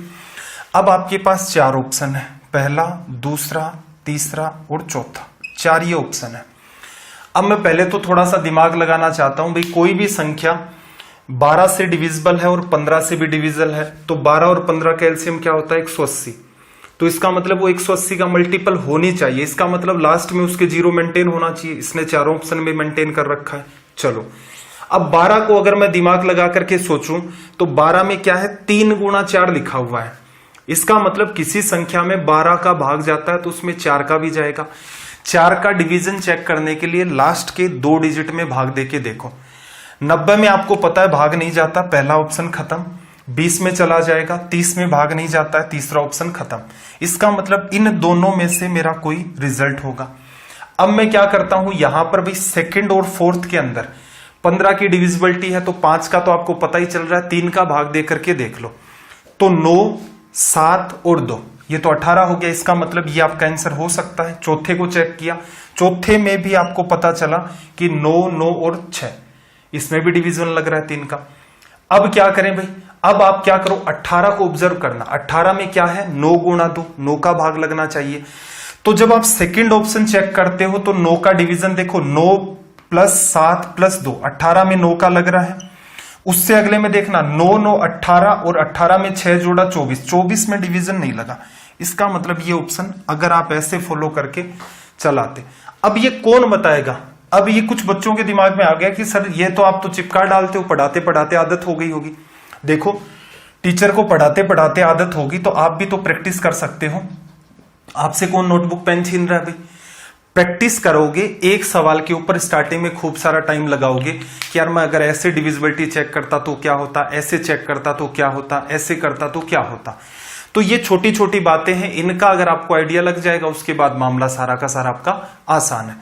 अब आपके पास 4 ऑप्शन है, पहला, दूसरा, तीसरा और चौथा, 4 ये ऑप्शन है। अब मैं पहले तो थोड़ा सा दिमाग लगाना चाहता हूं भाई, कोई भी संख्या 12 से डिविजिबल है और 15 से भी डिविजिबल है, तो 12 और 15 का एलसीएम क्या होता है, 180। तो इसका मतलब वो 180 का मल्टीपल होनी चाहिए। इसका मतलब लास्ट में उसके 0 मेंटेन होना चाहिए। इसने चारों ऑप्शन में मेंटेन कर रखा है। चलो, अब 12 को अगर मैं दिमाग लगा करके सोचूं तो 12 में क्या है, 3 गुणा 4 लिखा हुआ है। इसका मतलब किसी संख्या में 12 का भाग जाता है तो उसमें 4 का भी जाएगा। 4 का डिवीजन चेक करने के लिए लास्ट के 2 डिजिट में भाग देके देखो। 90 में आपको पता है भाग नहीं जाता, पहला ऑप्शन खत्म। 20 में चला जाएगा, 30 में भाग नहीं जाता है, तीसरा ऑप्शन खत्म। इसका मतलब इन दोनों में से मेरा कोई रिजल्ट होगा। अब मैं क्या करता हूं, यहां पर भी सेकंड और फोर्थ के अंदर 15 की डिविजिबिलिटी है तो 5 का तो आपको पता ही चल रहा है, 3 का भाग दे करके देख लो तो 9, 7 और 2, ये तो 18 हो गया। इसका मतलब ये आपका आंसर हो सकता है। चौथे को चेक किया, चौथे में भी आपको पता चला कि 9, 9 और 6, इसमें भी डिवीजन लग रहा है 3 का। अब क्या करें भाई, अब आप क्या करो, 18 को ऑब्जर्व करना। 18 में क्या है, 9 गुणा 2, 9 का भाग लगना चाहिए। तो जब आप सेकंड ऑप्शन चेक करते हो तो 9 का डिवीजन देखो, 9 + 7 + 2, 18 में 9 का लग रहा है। उससे अगले में देखना 9, 9, 18 और 18 में 6 जोड़ा 24, 24 में डिवीजन नहीं लगा। इसका मतलब ये ऑप्शन अगर आप ऐसे फॉलो करके चलाते। अब ये कौन बताएगा, अब ये कुछ बच्चों के दिमाग में आ गया कि सर ये तो आप तो चिपका डालते हो, पढ़ाते पढ़ाते आदत हो गई होगी। देखो टीचर को पढ़ाते पढ़ाते आदत होगी तो आप भी तो प्रैक्टिस कर सकते हो। आपसे कौन नोटबुक पेन छीन रहा है भाई? प्रैक्टिस करोगे, एक सवाल के ऊपर स्टार्टिंग में खूब सारा टाइम लगाओगे कि यार मैं अगर ऐसे डिविजिबिलिटी चेक करता तो क्या होता, ऐसे चेक करता तो क्या होता, ऐसे करता तो क्या होता। तो ये छोटी छोटी बातें हैं, इनका अगर आपको आइडिया लग जाएगा उसके बाद मामला सारा का सारा आपका आसान है।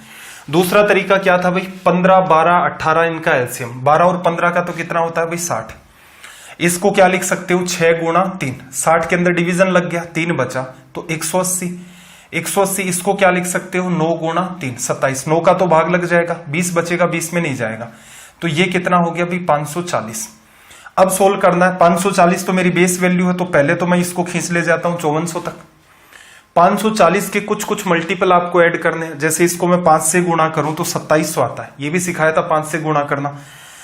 दूसरा तरीका क्या था भाई? 15, 12, 18 इनका एलसीएम। 12 और 15 का तो कितना होता है भाई? 60। इसको क्या लिख सकते हो? 6 गुणा 3। 60 के अंदर डिवीजन लग गया, 3 बचा तो 180। 180 इसको क्या लिख सकते हो? 9 गुणा 3 27। 9 का तो भाग लग जाएगा, 20 बचेगा, 20 में नहीं जाएगा। तो ये कितना हो गया भाई? 540। अब सोल्व करना है। 540 तो मेरी बेस वैल्यू है, तो पहले तो मैं इसको खींच ले जाता हूं 5400 तक। 540 के कुछ कुछ मल्टीपल आपको ऐड करने हैं। जैसे इसको मैं 5 से गुणा करूं तो 2700 आता है, ये भी सिखाया था 5 से गुणा करना।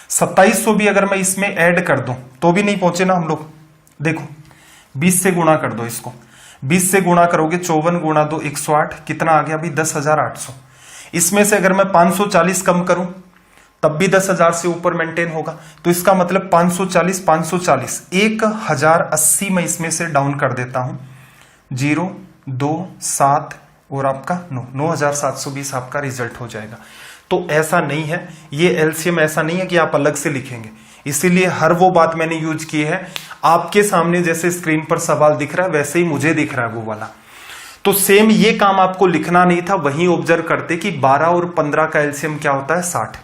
2700 भी अगर मैं इसमें ऐड कर दूं तो भी नहीं पहुंचे ना हम लोग। देखो 20 से गुणा कर दो इसको, 20 से गुणा करोगे 54 गुणा 2 108, कितना आ गया भाई? 10,800। इसमें से अगर मैं 540 कम करूं तब भी 10,000 से ऊपर मेंटेन होगा। तो इसका मतलब 540 540 1080 मैं इसमें से डाउन कर देता हूं। 0 2 7 और आपका 9, 9720 आपका रिजल्ट हो जाएगा। तो ऐसा नहीं है, ये एलसीएम ऐसा नहीं है कि आप अलग से लिखेंगे, इसीलिए हर वो बात मैंने यूज की है। आपके सामने जैसे स्क्रीन पर सवाल दिख रहा है वैसे ही मुझे दिख रहा है वो वाला। तो सेम ये काम आपको लिखना नहीं था, वहीं ऑब्जर्व करते कि 12 और 15 का एलसीएम क्या होता है? 60।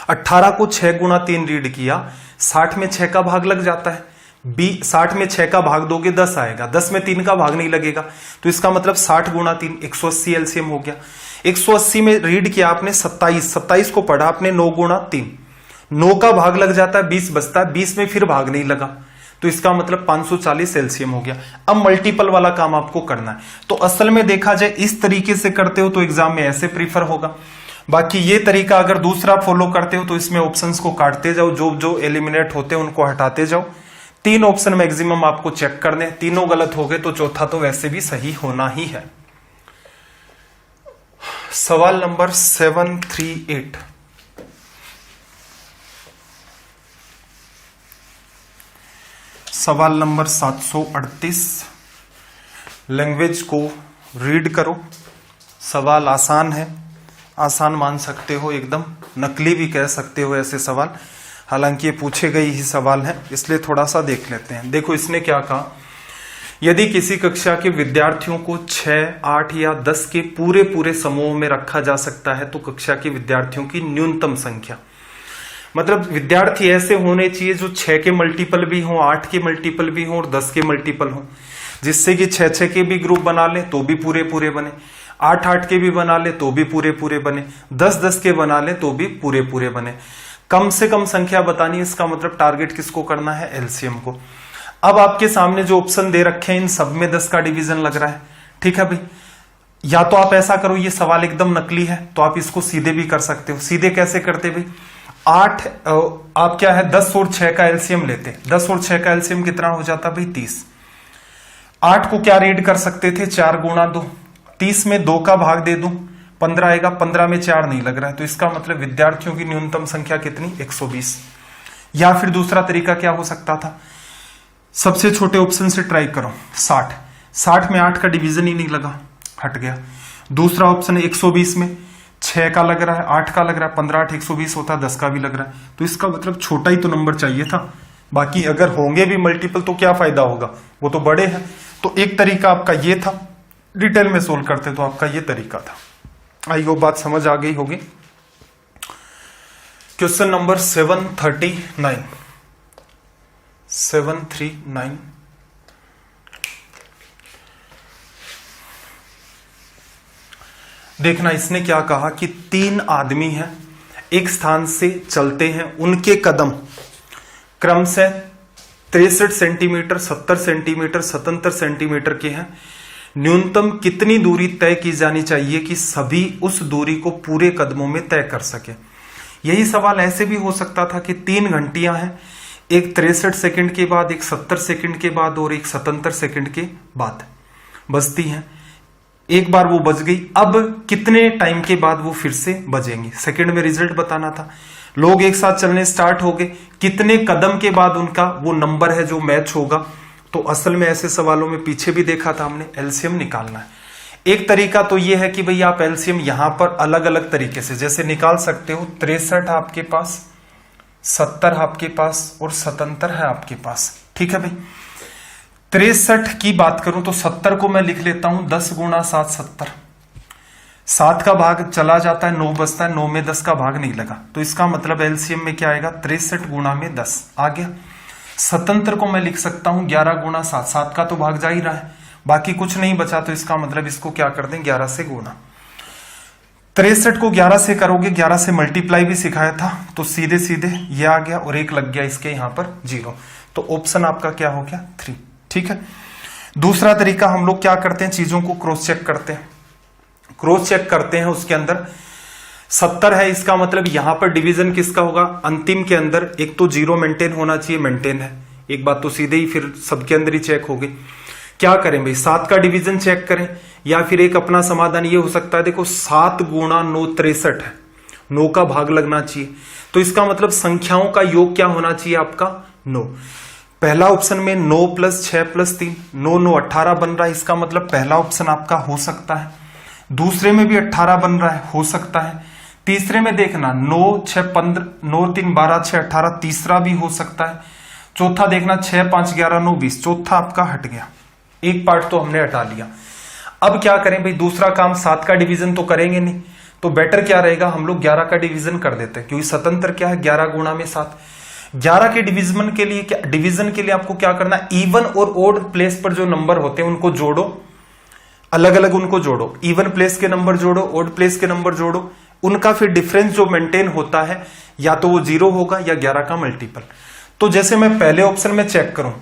18 को 6 गुणा 3 रीड किया, 60 में 6 का भाग लग जाता है। 60 में 6 का भाग दोगे 10 आएगा, 10 में 3 का भाग नहीं लगेगा। तो इसका मतलब 60 गुणा 3 180 एलसीएम हो गया। 180 में रीड किया आपने 27 को पढ़ा आपने 9 गुणा 3, 9 का भाग लग जाता है, 20 बचता है, 20 में फिर भाग नहीं लगा। तो इसका मतलब 540 एलसीएम हो गया। अब मल्टीपल वाला काम आपको करना है। तो असल में देखा जाए इस तरीके से करते हो तो एग्जाम में ऐसे प्रीफर होगा। बाकी ये तरीका अगर दूसरा फॉलो करते हो तो इसमें ऑप्शंस को काटते जाओ, जो जो एलिमिनेट होते हैं उनको हटाते जाओ। 3 ऑप्शन मैक्सिमम आपको चेक करने, तीनों गलत हो गए तो चौथा तो वैसे भी सही होना ही है। सवाल नंबर 738। सवाल नंबर 738। लैंग्वेज को रीड करो। सवाल आसान है, आसान मान सकते हो, एकदम नकली भी कह सकते हो ऐसे सवाल। हालांकि ये पूछे गए ही सवाल हैं, इसलिए थोड़ा सा देख लेते हैं। देखो इसने क्या कहा, यदि किसी कक्षा के विद्यार्थियों को 6, 8 या 10 के पूरे पूरे समूह में रखा जा सकता है तो कक्षा के विद्यार्थियों की न्यूनतम संख्या, मतलब विद्यार्थी ऐसे होने चाहिए जो 6 के मल्टीपल भी हों, 8 के मल्टीपल भी हों और 10 के मल्टीपल हों, जिससे कि 6 के भी ग्रुप बना ले तो भी पूरे पूरे बने, 8 के भी बना ले तो भी पूरे पूरे बने, 10 के बना ले तो भी पूरे पूरे बने। कम से कम संख्या बतानी है, इसका मतलब टारगेट किसको करना है? एलसीएम को। अब आपके सामने जो ऑप्शन दे रखे हैं इन सब में 10 का डिवीजन लग रहा है, ठीक है भाई। या तो आप ऐसा करो, ये सवाल एकदम नकली है तो आप इसको सीधे भी कर सकते हो। सीधे कैसे करते भाई? 8 आप क्या है 10 और 6 का एलसीएम लेते, 10 और 6 का एलसीएम कितना हो जाता भाई? 30। 8 को क्या रीड कर सकते थे? 4 गुणा 2, 30 में 2 का भाग दे दूं 15 आएगा, 15 में 4 नहीं लग रहा है, तो इसका मतलब विद्यार्थियों की न्यूनतम संख्या कितनी? 120। या फिर दूसरा तरीका क्या हो सकता था? सबसे छोटे ऑप्शन से ट्राई करो, 60। 60 में 8 का डिवीजन ही नहीं लगा, हट गया। दूसरा ऑप्शन है 120 में 6 का लग रहा है, 8 का लग रहा है, 15 8 120 होता है, 10 का भी लग रहा है, तो इसका मतलब छोटा ही तो नंबर चाहिए था। बाकी अगर होंगे भी मल्टीपल तो क्या फायदा होगा, वो तो बड़े हैं। तो एक तरीका आपका ये था, डिटेल में सोल्व करते तो आपका ये तरीका था। आई वो बात समझ आ गई होगी। Question number 739। देखना इसने क्या कहा कि 3 आदमी हैं, एक स्थान से चलते हैं, उनके कदम क्रमशः 63 सेंटीमीटर, 70 सेंटीमीटर, 77 सेंटीमीटर के हैं। न्यूनतम कितनी दूरी तय की जानी चाहिए कि सभी उस दूरी को पूरे कदमों में तय कर सके? यही सवाल ऐसे भी हो सकता था कि 3 घंटियां हैं, एक 63 सेकंड के बाद, एक 70 सेकंड के बाद और एक 77 सेकंड के बाद बजती हैं। एक बार वो बज गई, अब कितने टाइम के बाद वो फिर से बजेंगी, सेकंड में रिजल्ट बताना था। लोग एक साथ चलने स्टार्ट हो गए, कितने कदम के बाद उनका वो नंबर है जो मैच होगा। तो असल में ऐसे सवालों में पीछे भी देखा था हमने, एलसीएम निकालना है। एक तरीका तो ये है कि भाई आप एलसीएम यहां पर अलग अलग तरीके से जैसे निकाल सकते हो। 63 आपके पास, 70 आपके पास और 77 है आपके पास, ठीक है भाई। 63 की बात करूं तो 70 को मैं लिख लेता हूं 10 गुणा 7 70। 7 का भाग चला जाता है, 9 बचता है, 9 में 10 का भाग नहीं लगा, तो इसका मतलब एलसीएम में क्या आएगा 63 गुणा में 10 आ गया। 77 को मैं लिख सकता हूं 11 गुणा 7, 7 का तो भाग जा ही रहा है, बाकी कुछ नहीं बचा, तो इसका मतलब इसको क्या कर दें 11 से गुणा। 63 को 11 से करोगे, 11 से मल्टीप्लाई भी सिखाया था, तो सीधे सीधे ये आ गया और एक लग गया इसके यहां पर 0, तो ऑप्शन आपका क्या हो गया 3, ठीक है। दूसरा तरीका हम लोग क्या करते हैं, चीजों को क्रॉस चेक करते हैं। क्रॉस चेक करते हैं, उसके अंदर 70 है, इसका मतलब यहां पर डिवीजन किसका होगा, अंतिम के अंदर एक तो 0 मेंटेन होना चाहिए, मेंटेन है, एक बात तो सीधे ही फिर सबके अंदर ही चेक हो गई। क्या करें भाई, 7 का डिवीजन चेक करें, या फिर एक अपना समाधान ये हो सकता है, देखो 7 गुणा 9 63 है, 9 का भाग लगना चाहिए, तो इसका मतलब संख्याओं का योग क्या होना चाहिए आपका 9। पहला ऑप्शन में 9 + 6 + 3, 9 9 18 बन रहा है, इसका मतलब पहला ऑप्शन आपका हो सकता है। दूसरे में भी 18 बन रहा है, हो सकता है। तीसरे में देखना 9 6 15, 9 3 12 6 18, तीसरा भी हो सकता है। चौथा देखना 6 5 11 9 20, चौथा आपका हट गया, एक पार्ट तो हमने हटा लिया। अब क्या करें भाई, दूसरा काम 7 का डिवीजन तो करेंगे नहीं, तो बेटर क्या रहेगा हम लोग 11 का डिवीजन कर देते हैं, क्योंकि स्वतंत्र क्या है 11 गुणा में 7। 11 के डिवीजन के लिए क्या, डिवीजन के लिए आपको क्या करना है, इवन और ओड प्लेस पर जो नंबर होते हैं उनको जोड़ो, अलग अलग उनको जोड़ो, इवन प्लेस के नंबर जोड़ो, ओड प्लेस के नंबर जोड़ो, उनका फिर डिफरेंस जो मेंटेन होता है या तो वो 0 होगा या 11 का मल्टीपल। तो जैसे मैं पहले ऑप्शन में चेक करूं,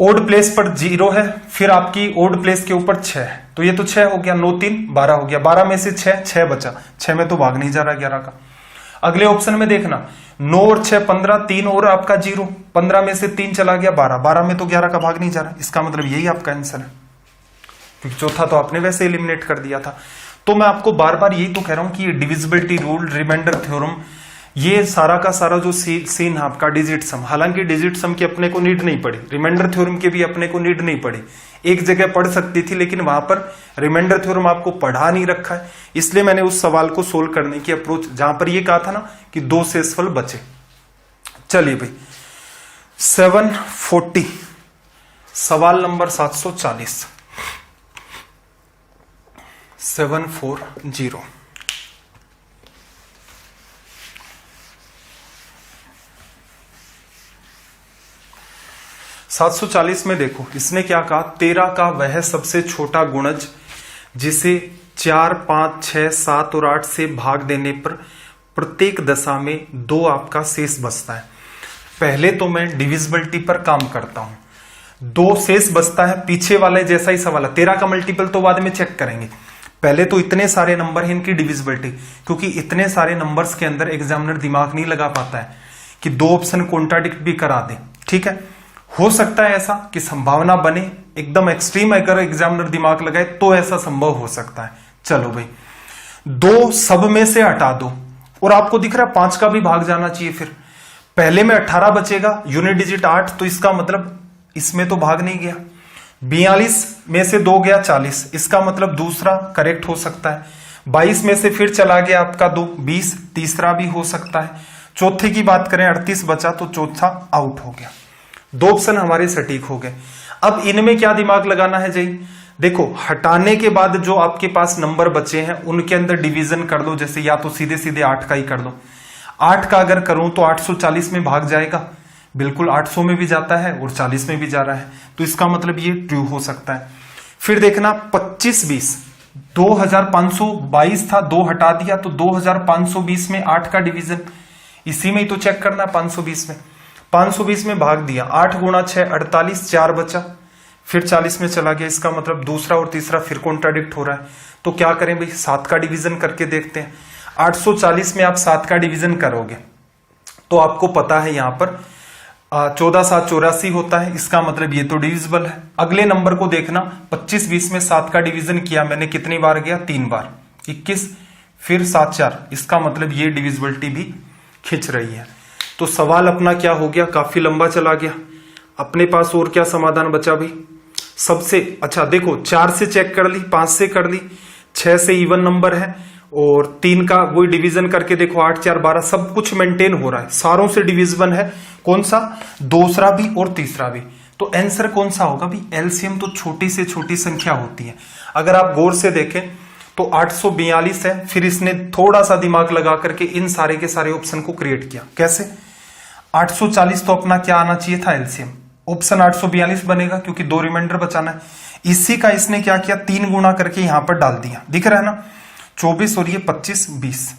ओड प्लेस पर 0 है, फिर आपकी ओड प्लेस के ऊपर 6 है, तो ये तो 6 हो गया, 9 3 12 हो गया, 12 में से 6 बचा, 6 में तो भाग नहीं जा रहा 11 का। अगले ऑप्शन में देखना 9 और 6 15, 3 और आपका 0, 15 में से 3 चला गया 12, 12 में तो 11 का भाग नहीं जा रहा, इसका मतलब यही आपका आंसर है, क्योंकि चौथा तो आपने वैसे एलिमिनेट कर दिया था। तो मैं आपको बार बार यही तो कह रहा हूं कि ये डिविजिबिलिटी रूल, रिमाइंडर थ्योरम, ये सारा का सारा जो सीन है आपका डिजिट सम, हालांकि डिजिट सम की अपने को नीड नहीं पड़ी, रिमाइंडर थ्योरम की भी अपने को नीड नहीं पड़ी, एक जगह पढ़ सकती थी, लेकिन वहां पर रिमाइंडर थ्योरम आपको पढ़ा नहीं रखा है, इसलिए मैंने उस सवाल को सोल्व करने की अप्रोच, जहां पर ये कहा था ना कि 2 शेषफल बचे। चलिए भाई 740, सवाल नंबर 740, 740। सात 740 में देखो इसने क्या कहा, 13 का वह सबसे छोटा गुणज जिसे 4 5 6 7 और 8 से भाग देने पर प्रत्येक दशा में 2 आपका शेष बचता है। पहले तो मैं डिविजिबिलिटी पर काम करता हूं, 2 शेष बचता है, पीछे वाले जैसा ही सवाल है, 13 का मल्टीपल तो बाद में चेक करेंगे, पहले तो इतने सारे नंबर हैं इनकी डिविजिबिलिटी, क्योंकि इतने सारे नंबर्स के अंदर एग्जामिनर दिमाग नहीं लगा पाता है कि 2 ऑप्शन कॉन्ट्राडिक्ट भी करा दे, ठीक है। हो सकता है ऐसा कि संभावना बने, एकदम एक्सट्रीम अगर एग्जामिनर दिमाग लगाए तो ऐसा संभव हो सकता है। चलो भाई 2 सब में से हटा दो, और आपको दिख रहा है 5 का भी भाग जाना चाहिए, फिर पहले में 18 बचेगा, यूनिट डिजिट 8, तो इसका मतलब इसमें तो भाग नहीं गया। 42 में से 2 गया 40, इसका मतलब दूसरा करेक्ट हो सकता है। 22 में से फिर चला गया आपका 2, 20, तीसरा भी हो सकता है। चौथे की बात करें 38 बचा, तो चौथा आउट हो गया। 2 ऑप्शन हमारे सटीक हो गए। अब इनमें क्या दिमाग लगाना है जी, देखो हटाने के बाद जो आपके पास नंबर बचे हैं उनके अंदर डिवीजन कर दो, जैसे या तो सीधे सीधे 8 का ही कर दो। 8 का अगर करूं तो 840 में भाग जाएगा, बिल्कुल 800 में भी जाता है और 40 में भी जा रहा है, तो इसका मतलब ये ट्रू हो सकता है। फिर देखना 25 20, 2522 था, 2 हटा दिया तो 2520 में 8 का डिवीजन, इसी में ही तो चेक करना 520 में, 520 में भाग दिया, 8 गुणा 6 48, 4 बचा, फिर 40 में चला गया, इसका मतलब दूसरा और तीसरा फिर कॉन्ट्राडिक्ट हो रहा है। तो क्या करें भाई, 7 का डिवीजन करके देखते हैं। 840 में आप 7 का डिवीजन करोगे तो आपको पता है यहां पर 14 7 84 होता है, इसका मतलब ये तो डिविजिबल है। अगले नंबर को देखना, 25 20 में 7 का डिवीजन किया मैंने, कितनी बार गया, 3 बार, 21, फिर 7 4, इसका मतलब ये डिविजिबिलिटी भी खींच रही है। तो सवाल अपना क्या हो गया, काफी लंबा चला गया। अपने पास और क्या समाधान बचा भाई? सबसे अच्छा देखो, 4 से चेक कर ली, 5 से कर ली, 6 से इवन नंबर है, और 3 का वही डिवीजन करके देखो, 8 4 12, सब कुछ मेंटेन हो रहा है, सारों से डिविजिबल है। कौन सा? दूसरा भी और तीसरा भी। तो आंसर कौन सा होगा भाई? एलसीएम तो छोटी से छोटी संख्या होती है। अगर आप गौर से देखें तो 842 है, फिर इसने थोड़ा सा दिमाग लगा करके इन सारे के सारे ऑप्शन को क्रिएट किया। कैसे? 840 तो अपना क्या आना चाहिए था? एलसीएम। ऑप्शन 842 बनेगा क्योंकि 2 रिमाइंडर बचाना है। इसी का इसने क्या किया? 3 गुना करके यहां पर डाल दिया, दिख रहा है ना, 24 और ये 25 20।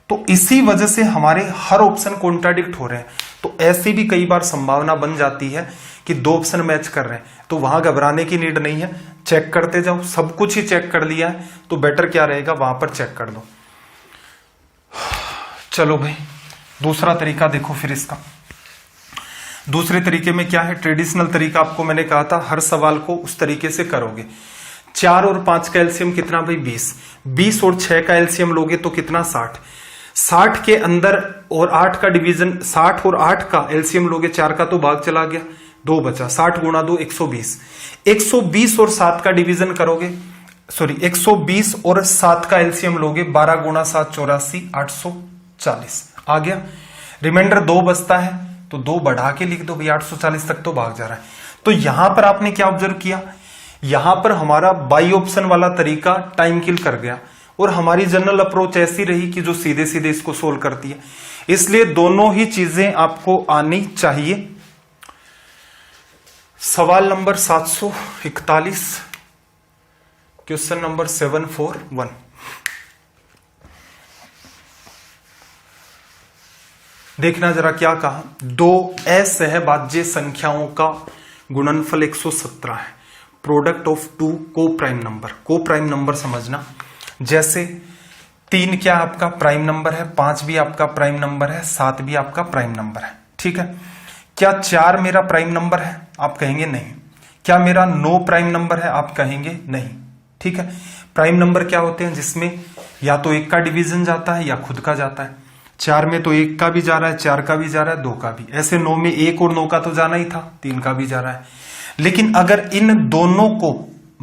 तो इसी वजह से हमारे हर ऑप्शन कॉन्ट्राडिक्ट हो रहे हैं। तो ऐसी भी कई बार संभावना बन जाती है कि 2 ऑप्शन मैच कर रहे हैं, तो वहां घबराने की नीड नहीं है, चेक करते जाओ। सब कुछ ही चेक कर लिया है तो बेटर क्या रहेगा, वहां पर चेक कर दो। चलो भाई, दूसरा तरीका देखो फिर इसका। दूसरे तरीके में क्या है? ट्रेडिशनल तरीका आपको मैंने कहा था, हर सवाल को उस तरीके से करोगे। 4 और 5 का एलसीएम कितना भाई? 20। 20 और 6 का एलसीएम लोगे तो कितना? 60। 60 के अंदर और 8 का डिवीजन, 60 और 8 का एलसीएम लोगे, 4 का तो भाग चला गया, 2 बचा। 60 गुणा 2 120। 120 और 7 का डिवीजन करोगे, सॉरी 120 और 7 का एलसीएम लोगे, 12 गुणा 7 84, 840 आ गया। रिमाइंडर 2 बचता है तो 2 बढ़ा के लिख दो भाई, 840 तक तो भाग जा रहा है। तो यहां पर आपने क्या ऑब्जर्व किया? यहां पर हमारा बाई ऑप्शन वाला तरीका टाइम किल कर गया, और हमारी जनरल अप्रोच ऐसी रही कि जो सीधे सीधे इसको सोल्व करती है। इसलिए दोनों ही चीजें आपको आनी चाहिए। सवाल नंबर 741, क्वेश्चन नंबर 741। देखना जरा क्या कहा। 2 असहभाज्य संख्याओं का गुणनफल 117 है, प्रोडक्ट ऑफ 2 को प्राइम नंबर। को प्राइम नंबर समझना, जैसे 3 क्या आपका प्राइम नंबर है, 5 भी आपका प्राइम नंबर है, 7 भी आपका प्राइम नंबर है, ठीक है। क्या 4 मेरा प्राइम नंबर है? आप कहेंगे नहीं। क्या मेरा 9 प्राइम नंबर है? आप कहेंगे नहीं, ठीक है। प्राइम नंबर क्या होते हैं? जिसमें या तो 1 का डिवीजन जाता है या खुद का जाता है। 4 में तो 1 का भी जा रहा है, 4 का भी जा रहा है, 2 का भी। ऐसे 9 में 1 और 9 का तो जाना ही था, 3 का भी जा रहा है। लेकिन अगर इन दोनों को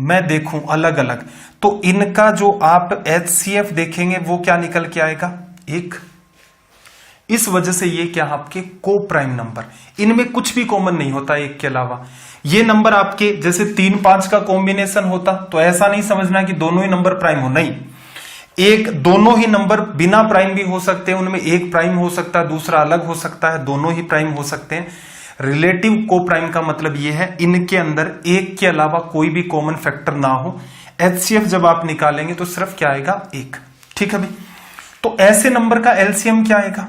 मैं देखूं अलग अलग, तो इनका जो आप एचसीएफ देखेंगे वो क्या निकल के आएगा? 1। इस वजह से ये क्या आपके को प्राइम नंबर, इनमें कुछ भी कॉमन नहीं होता 1 के अलावा। ये नंबर आपके जैसे 3 5 का कॉम्बिनेशन होता तो ऐसा नहीं समझना कि दोनों ही नंबर प्राइम हो, नहीं। दोनों ही नंबर बिना प्राइम भी हो सकते हैं, उनमें एक प्राइम हो सकता है, दूसरा अलग हो सकता है, दोनों ही प्राइम हो सकते हैं। रिलेटिव को प्राइम का मतलब यह है इनके अंदर 1 के अलावा कोई भी कॉमन फैक्टर ना हो। एचसीएफ जब आप निकालेंगे तो सिर्फ क्या आएगा? 1, ठीक है भाई। तो ऐसे नंबर का एलसीएम क्या आएगा?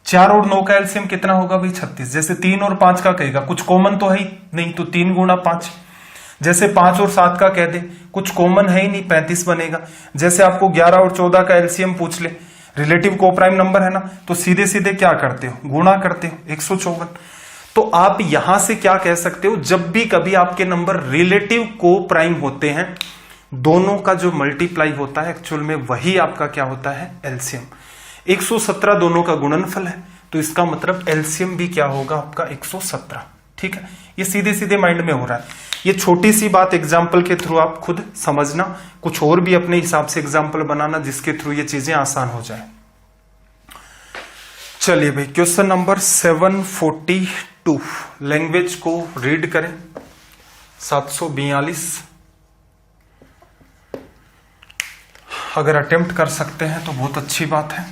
4 और 9 का एलसीएम कितना होगा भाई? 36। जैसे 3 और 5 का कहेगा, कुछ कॉमन तो है ही नहीं, तो 3 गुणा 5। जैसे 5 और 7 का कह दे, कुछ कॉमन है ही नहीं, 35 बनेगा। जैसे आपको 11 और 14 का एलसीएम पूछ ले, रिलेटिव को प्राइम नंबर है ना, तो सीधे सीधे क्या करते हो? गुणा करते हो, 154। तो आप यहां से क्या कह सकते हो? जब भी कभी आपके नंबर रिलेटिव को प्राइम होते हैं, दोनों का जो मल्टीप्लाई होता है एक्चुअल में वही आपका क्या होता है? एलसीएम। 117 दोनों का गुणनफल है, तो इसका मतलब एलसीएम भी क्या होगा आपका? 117, ठीक है। ये सीधे सीधे माइंड में हो रहा है। ये छोटी सी बात एग्जाम्पल के थ्रू आप खुद समझना, कुछ और भी अपने हिसाब से एग्जाम्पल बनाना जिसके थ्रू ये चीजें आसान हो जाए। चलिए भाई, क्वेश्चन नंबर 742, लैंग्वेज को रीड करें। 742 अगर अटेम्प्ट कर सकते हैं तो बहुत अच्छी बात है।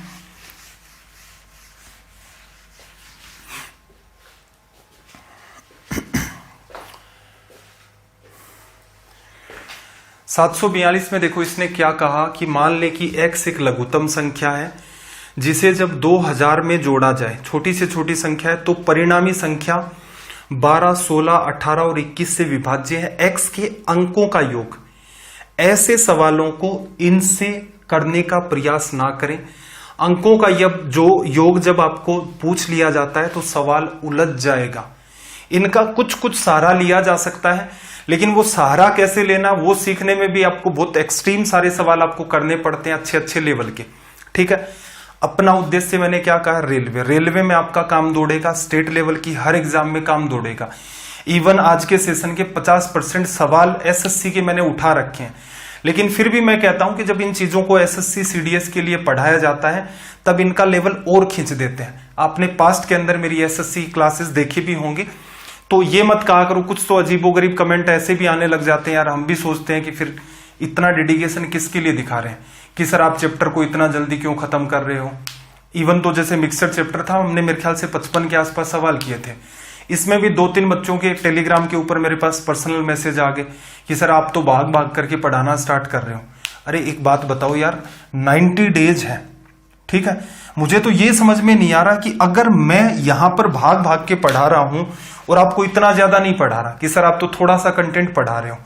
सात 742 में देखो इसने क्या कहा कि मान ले कि x एक लघुत्तम संख्या है जिसे जब 2000 में जोड़ा जाए, छोटी से छोटी संख्या है, तो परिणामी संख्या 12, 16, 18 और 21 से विभाज्य है x के अंकों का योग। ऐसे सवालों को इनसे करने का प्रयास ना करें। अंकों का योग जब आपको पूछ लिया जाता है तो सवाल उलझ जाएगा। इनका कुछ कुछ सहारा लिया जा सकता है, लेकिन वो सहारा कैसे लेना वो सीखने में भी आपको बहुत एक्सट्रीम सारे सवाल आपको करने पड़ते हैं, अच्छे अच्छे लेवल के, ठीक है। अपना उद्देश्य मैंने क्या कहा, रेलवे में आपका काम दौड़ेगा, स्टेट लेवल की हर एग्जाम में काम दौड़ेगा। इवन आज के सेशन के 50% सवाल एसएससी के मैंने उठा रखे हैं। लेकिन फिर भी मैं कहता हूं कि जब इन चीजों को एसएससी सीडीएस के लिए पढ़ाया जाता है तब इनका लेवल और खींच देते हैं। आपने पास्ट के अंदर मेरी एसएससी क्लासेस देखी भी होंगी, तो ये मत कहा करो, कुछ तो अजीबोगरीब कमेंट ऐसे भी आने लग जाते हैं यार, हम भी सोचते हैं कि फिर इतना डेडिकेशन किसके लिए दिखा रहे हैं कि सर आप चैप्टर को इतना जल्दी क्यों खत्म कर रहे हो। इवन तो जैसे मिक्सर चैप्टर था, हमने मेरे ख्याल से 55 के आसपास सवाल किए थे, इसमें भी 2-3 बच्चों के टेलीग्राम के ऊपर मेरे पास पर्सनल मैसेज आ गए कि सर आप तो भाग भाग करके पढ़ाना स्टार्ट कर रहे हो। अरे एक बात बताओ यार, 90 डेज है, ठीक है, मुझे तो ये समझ में नहीं आ रहा कि अगर मैं यहां पर भाग भाग के पढ़ा रहा हूं और आपको इतना ज्यादा नहीं पढ़ा रहा कि सर आप तो थोड़ा सा कंटेंट पढ़ा रहे हो,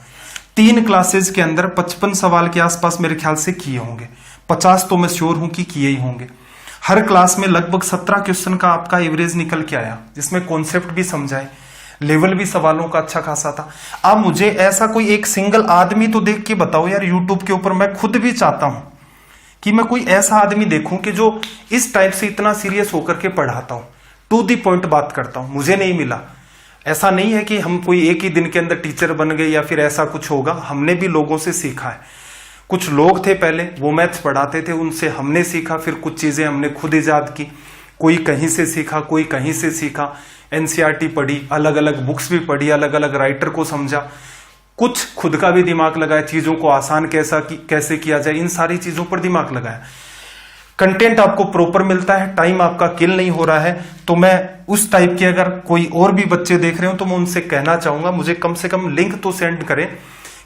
3 क्लासेज के अंदर 55 सवाल के आसपास मेरे ख्याल से किए होंगे, 50 तो मैं श्योर हूं कि किए ही होंगे। हर क्लास में लगभग 17 क्वेश्चन का आपका एवरेज निकल के आया, जिसमें कॉन्सेप्ट भी समझाए, लेवल भी सवालों का अच्छा खासा था। अब मुझे ऐसा कोई एक सिंगल आदमी तो देख के बताओ यार यूट्यूब के ऊपर, मैं खुद भी चाहता हूं कि मैं कोई ऐसा आदमी देखूं कि जो इस टाइप से इतना सीरियस होकर के पढ़ाता हूं, टू दी पॉइंट बात करता हूं। मुझे नहीं मिला। ऐसा नहीं है कि हम कोई एक ही दिन के अंदर टीचर बन गए या फिर ऐसा कुछ होगा, हमने भी लोगों से सीखा है। कुछ लोग थे पहले, वो मैथ्स पढ़ाते थे, उनसे हमने सीखा, फिर कुछ चीजें हमने खुद इजाद की, कोई कहीं से सीखा, कोई कहीं से सीखा, एनसीईआरटी पढ़ी, अलग अलग बुक्स भी पढ़ी, अलग अलग राइटर को समझा, कुछ खुद का भी दिमाग लगाया, चीजों को आसान कैसे किया जाए, इन सारी चीजों पर दिमाग लगाया। कंटेंट आपको प्रॉपर मिलता है, टाइम आपका किल नहीं हो रहा है। तो मैं उस टाइप के अगर कोई और भी बच्चे देख रहे हो तो मैं उनसे कहना चाहूंगा, मुझे कम से कम लिंक तो सेंड करें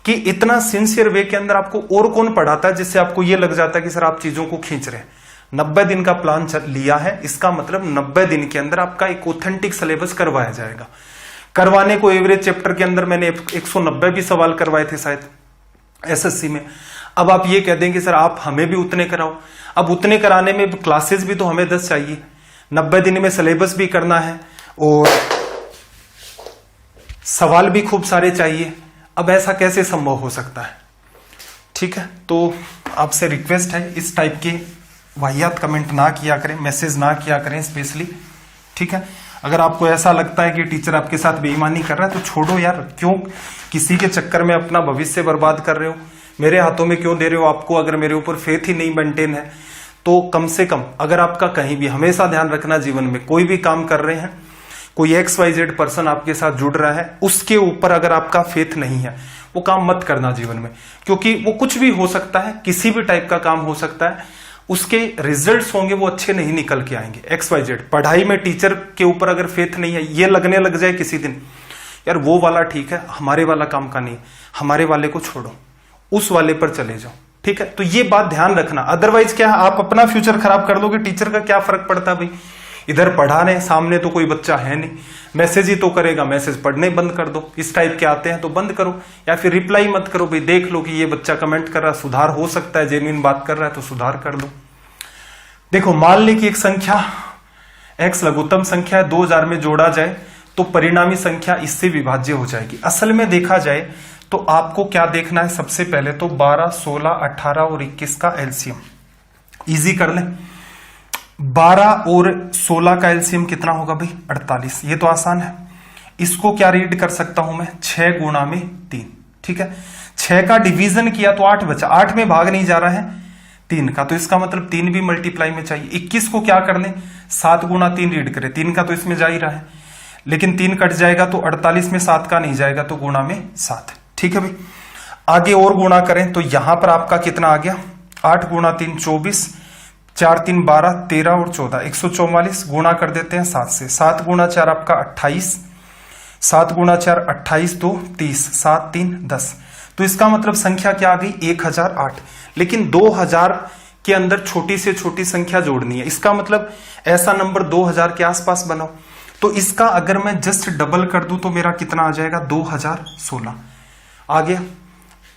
कि इतना सिंसियर वे के अंदर आपको और कौन पढ़ाता है जिससे आपको यह लग जाता है कि सर आप चीजों को खींच रहे हैं। 90 दिन का प्लान लिया है, इसका मतलब 90 दिन के अंदर आपका एक ऑथेंटिक सिलेबस करवाया जाएगा। करवाने को एवरेज चैप्टर के अंदर मैंने 190 भी सवाल करवाए थे शायद एसएससी में। अब आप ये कह देंगे सर आप हमें भी उतने कराओ। अब उतने कराने में क्लासेस भी तो हमें 10 चाहिए, 90 दिन में सिलेबस भी करना है और सवाल भी खूब सारे चाहिए। अब ऐसा कैसे संभव हो सकता है? ठीक है, तो आपसे रिक्वेस्ट है इस टाइप के वाहियात कमेंट ना किया करें, मैसेज ना किया करें स्पेशली। ठीक है, अगर आपको ऐसा लगता है कि टीचर आपके साथ बेईमानी कर रहा है तो छोड़ो यार, क्यों किसी के चक्कर में अपना भविष्य बर्बाद कर रहे हो, मेरे हाथों में क्यों दे रहे हो आपको। अगर मेरे ऊपर फेथ ही नहीं मेंटेन है तो कम से कम अगर आपका कहीं भी, हमेशा ध्यान रखना जीवन में कोई भी काम कर रहे हैं, कोई XYZ पर्सन आपके साथ जुड़ रहा है, उसके ऊपर अगर आपका फेथ नहीं है वो काम मत करना जीवन में, क्योंकि वो कुछ भी हो सकता है, किसी भी टाइप का काम हो सकता है, उसके रिजल्ट्स होंगे वो अच्छे नहीं निकल के आएंगे। XYZ पढ़ाई में टीचर के ऊपर अगर फेथ नहीं है, ये लगने लग जाए किसी दिन यार वो वाला ठीक है, हमारे वाला काम का नहीं, हमारे वाले को छोड़ो, उस वाले पर चले जाओ। ठीक है, तो ये बात ध्यान रखना। अदरवाइज क्या है, आप अपना फ्यूचर खराब कर दोगे, टीचर का क्या फर्क पड़ता है भाई, इधर पढ़ा रहे, सामने तो कोई बच्चा है नहीं, मैसेज ही तो करेगा, मैसेज पढ़ने बंद कर दो। इस टाइप के आते हैं तो बंद करो, या फिर रिप्लाई मत करो भाई, देख लो कि ये बच्चा कमेंट कर रहा है, सुधार हो सकता है, जेन्युइन बात कर रहा है तो सुधार कर दो। देखो, मान ली कि एक संख्या x लघुत्तम संख्या 2000 में जोड़ा जाए तो परिणामी संख्या इससे विभाज्य हो जाएगी। असल में देखा जाए तो आपको क्या देखना है, सबसे पहले तो 12, 16, 18 और 21 का एलसीएम इजी कर लें। 12 और 16 का एलसीएम कितना होगा भाई, 48। ये तो आसान है। इसको क्या रीड कर सकता हूं मैं, 6 गुणा में 3। ठीक है, 6 का डिवीजन किया तो 8 बचा, 8 में भाग नहीं जा रहा है 3 का, तो इसका मतलब 3 भी मल्टीप्लाई में चाहिए। 21 को क्या कर लें, 7 गुणा 3 रीड करें, 3 का तो इसमें जा ही रहा है, लेकिन 3 कट जाएगा तो 48 में 7 का नहीं जाएगा, तो गुणा में 7। ठीक है भाई, आगे और गुणा करें तो यहां पर आपका कितना आ गया, 8 गुणा 3 24, 4 3 12, 13 और 14 144। गुणा कर देते हैं 7 से, 7 गुणा 4 आपका 28, 7 गुणा 4 28 2 30, 7 3 10। तो इसका मतलब संख्या क्या आ गई, 1008। लेकिन 2000 के अंदर छोटी से छोटी संख्या जोड़नी है, इसका मतलब ऐसा नंबर 2000 के आसपास बनाओ। तो इसका अगर मैं जस्ट डबल कर दूं तो मेरा कितना आ जाएगा, 2016 आ गया।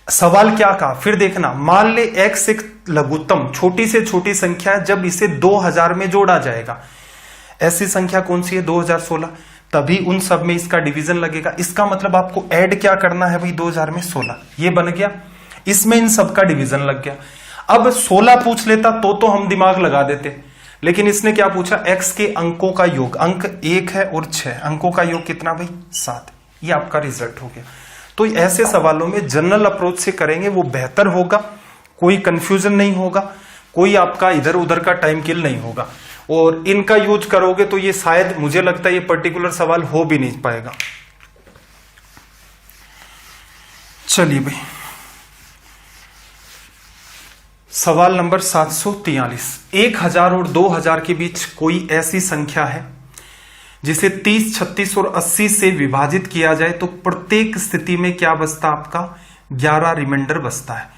सवाल क्या कहा फिर देखना, मान ले x एक लघुत्तम छोटी से छोटी संख्या है, जब इसे 2000 में जोड़ा जाएगा, ऐसी संख्या कौन सी है, 2016, तभी उन सब में इसका डिवीजन लगेगा। इसका मतलब आपको ऐड क्या करना है भाई, 2000 में 16, ये बन गया, इसमें इन सब का डिवीजन लग गया। अब 16 पूछ लेता तो हम दिमाग लगा देते, लेकिन इसने क्या पूछा, x के अंकों का योग, अंक 1 है और 6, अंकों का योग कितना भाई 7। ये आपका रिजल्ट हो गया। तो ऐसे सवालों में जनरल अप्रोच से करेंगे वो बेहतर होगा, कोई कंफ्यूजन नहीं होगा, कोई आपका इधर उधर का टाइम किल नहीं होगा। और इनका यूज करोगे तो ये शायद मुझे लगता है ये पर्टिकुलर सवाल हो भी नहीं पाएगा। चलिए भाई, सवाल नंबर 743। 1000 और 2000 के बीच कोई ऐसी संख्या है जिसे 30, 36 और 80 से विभाजित किया जाए तो प्रत्येक स्थिति में क्या बचता, आपका 11 रिमाइंडर बचता है।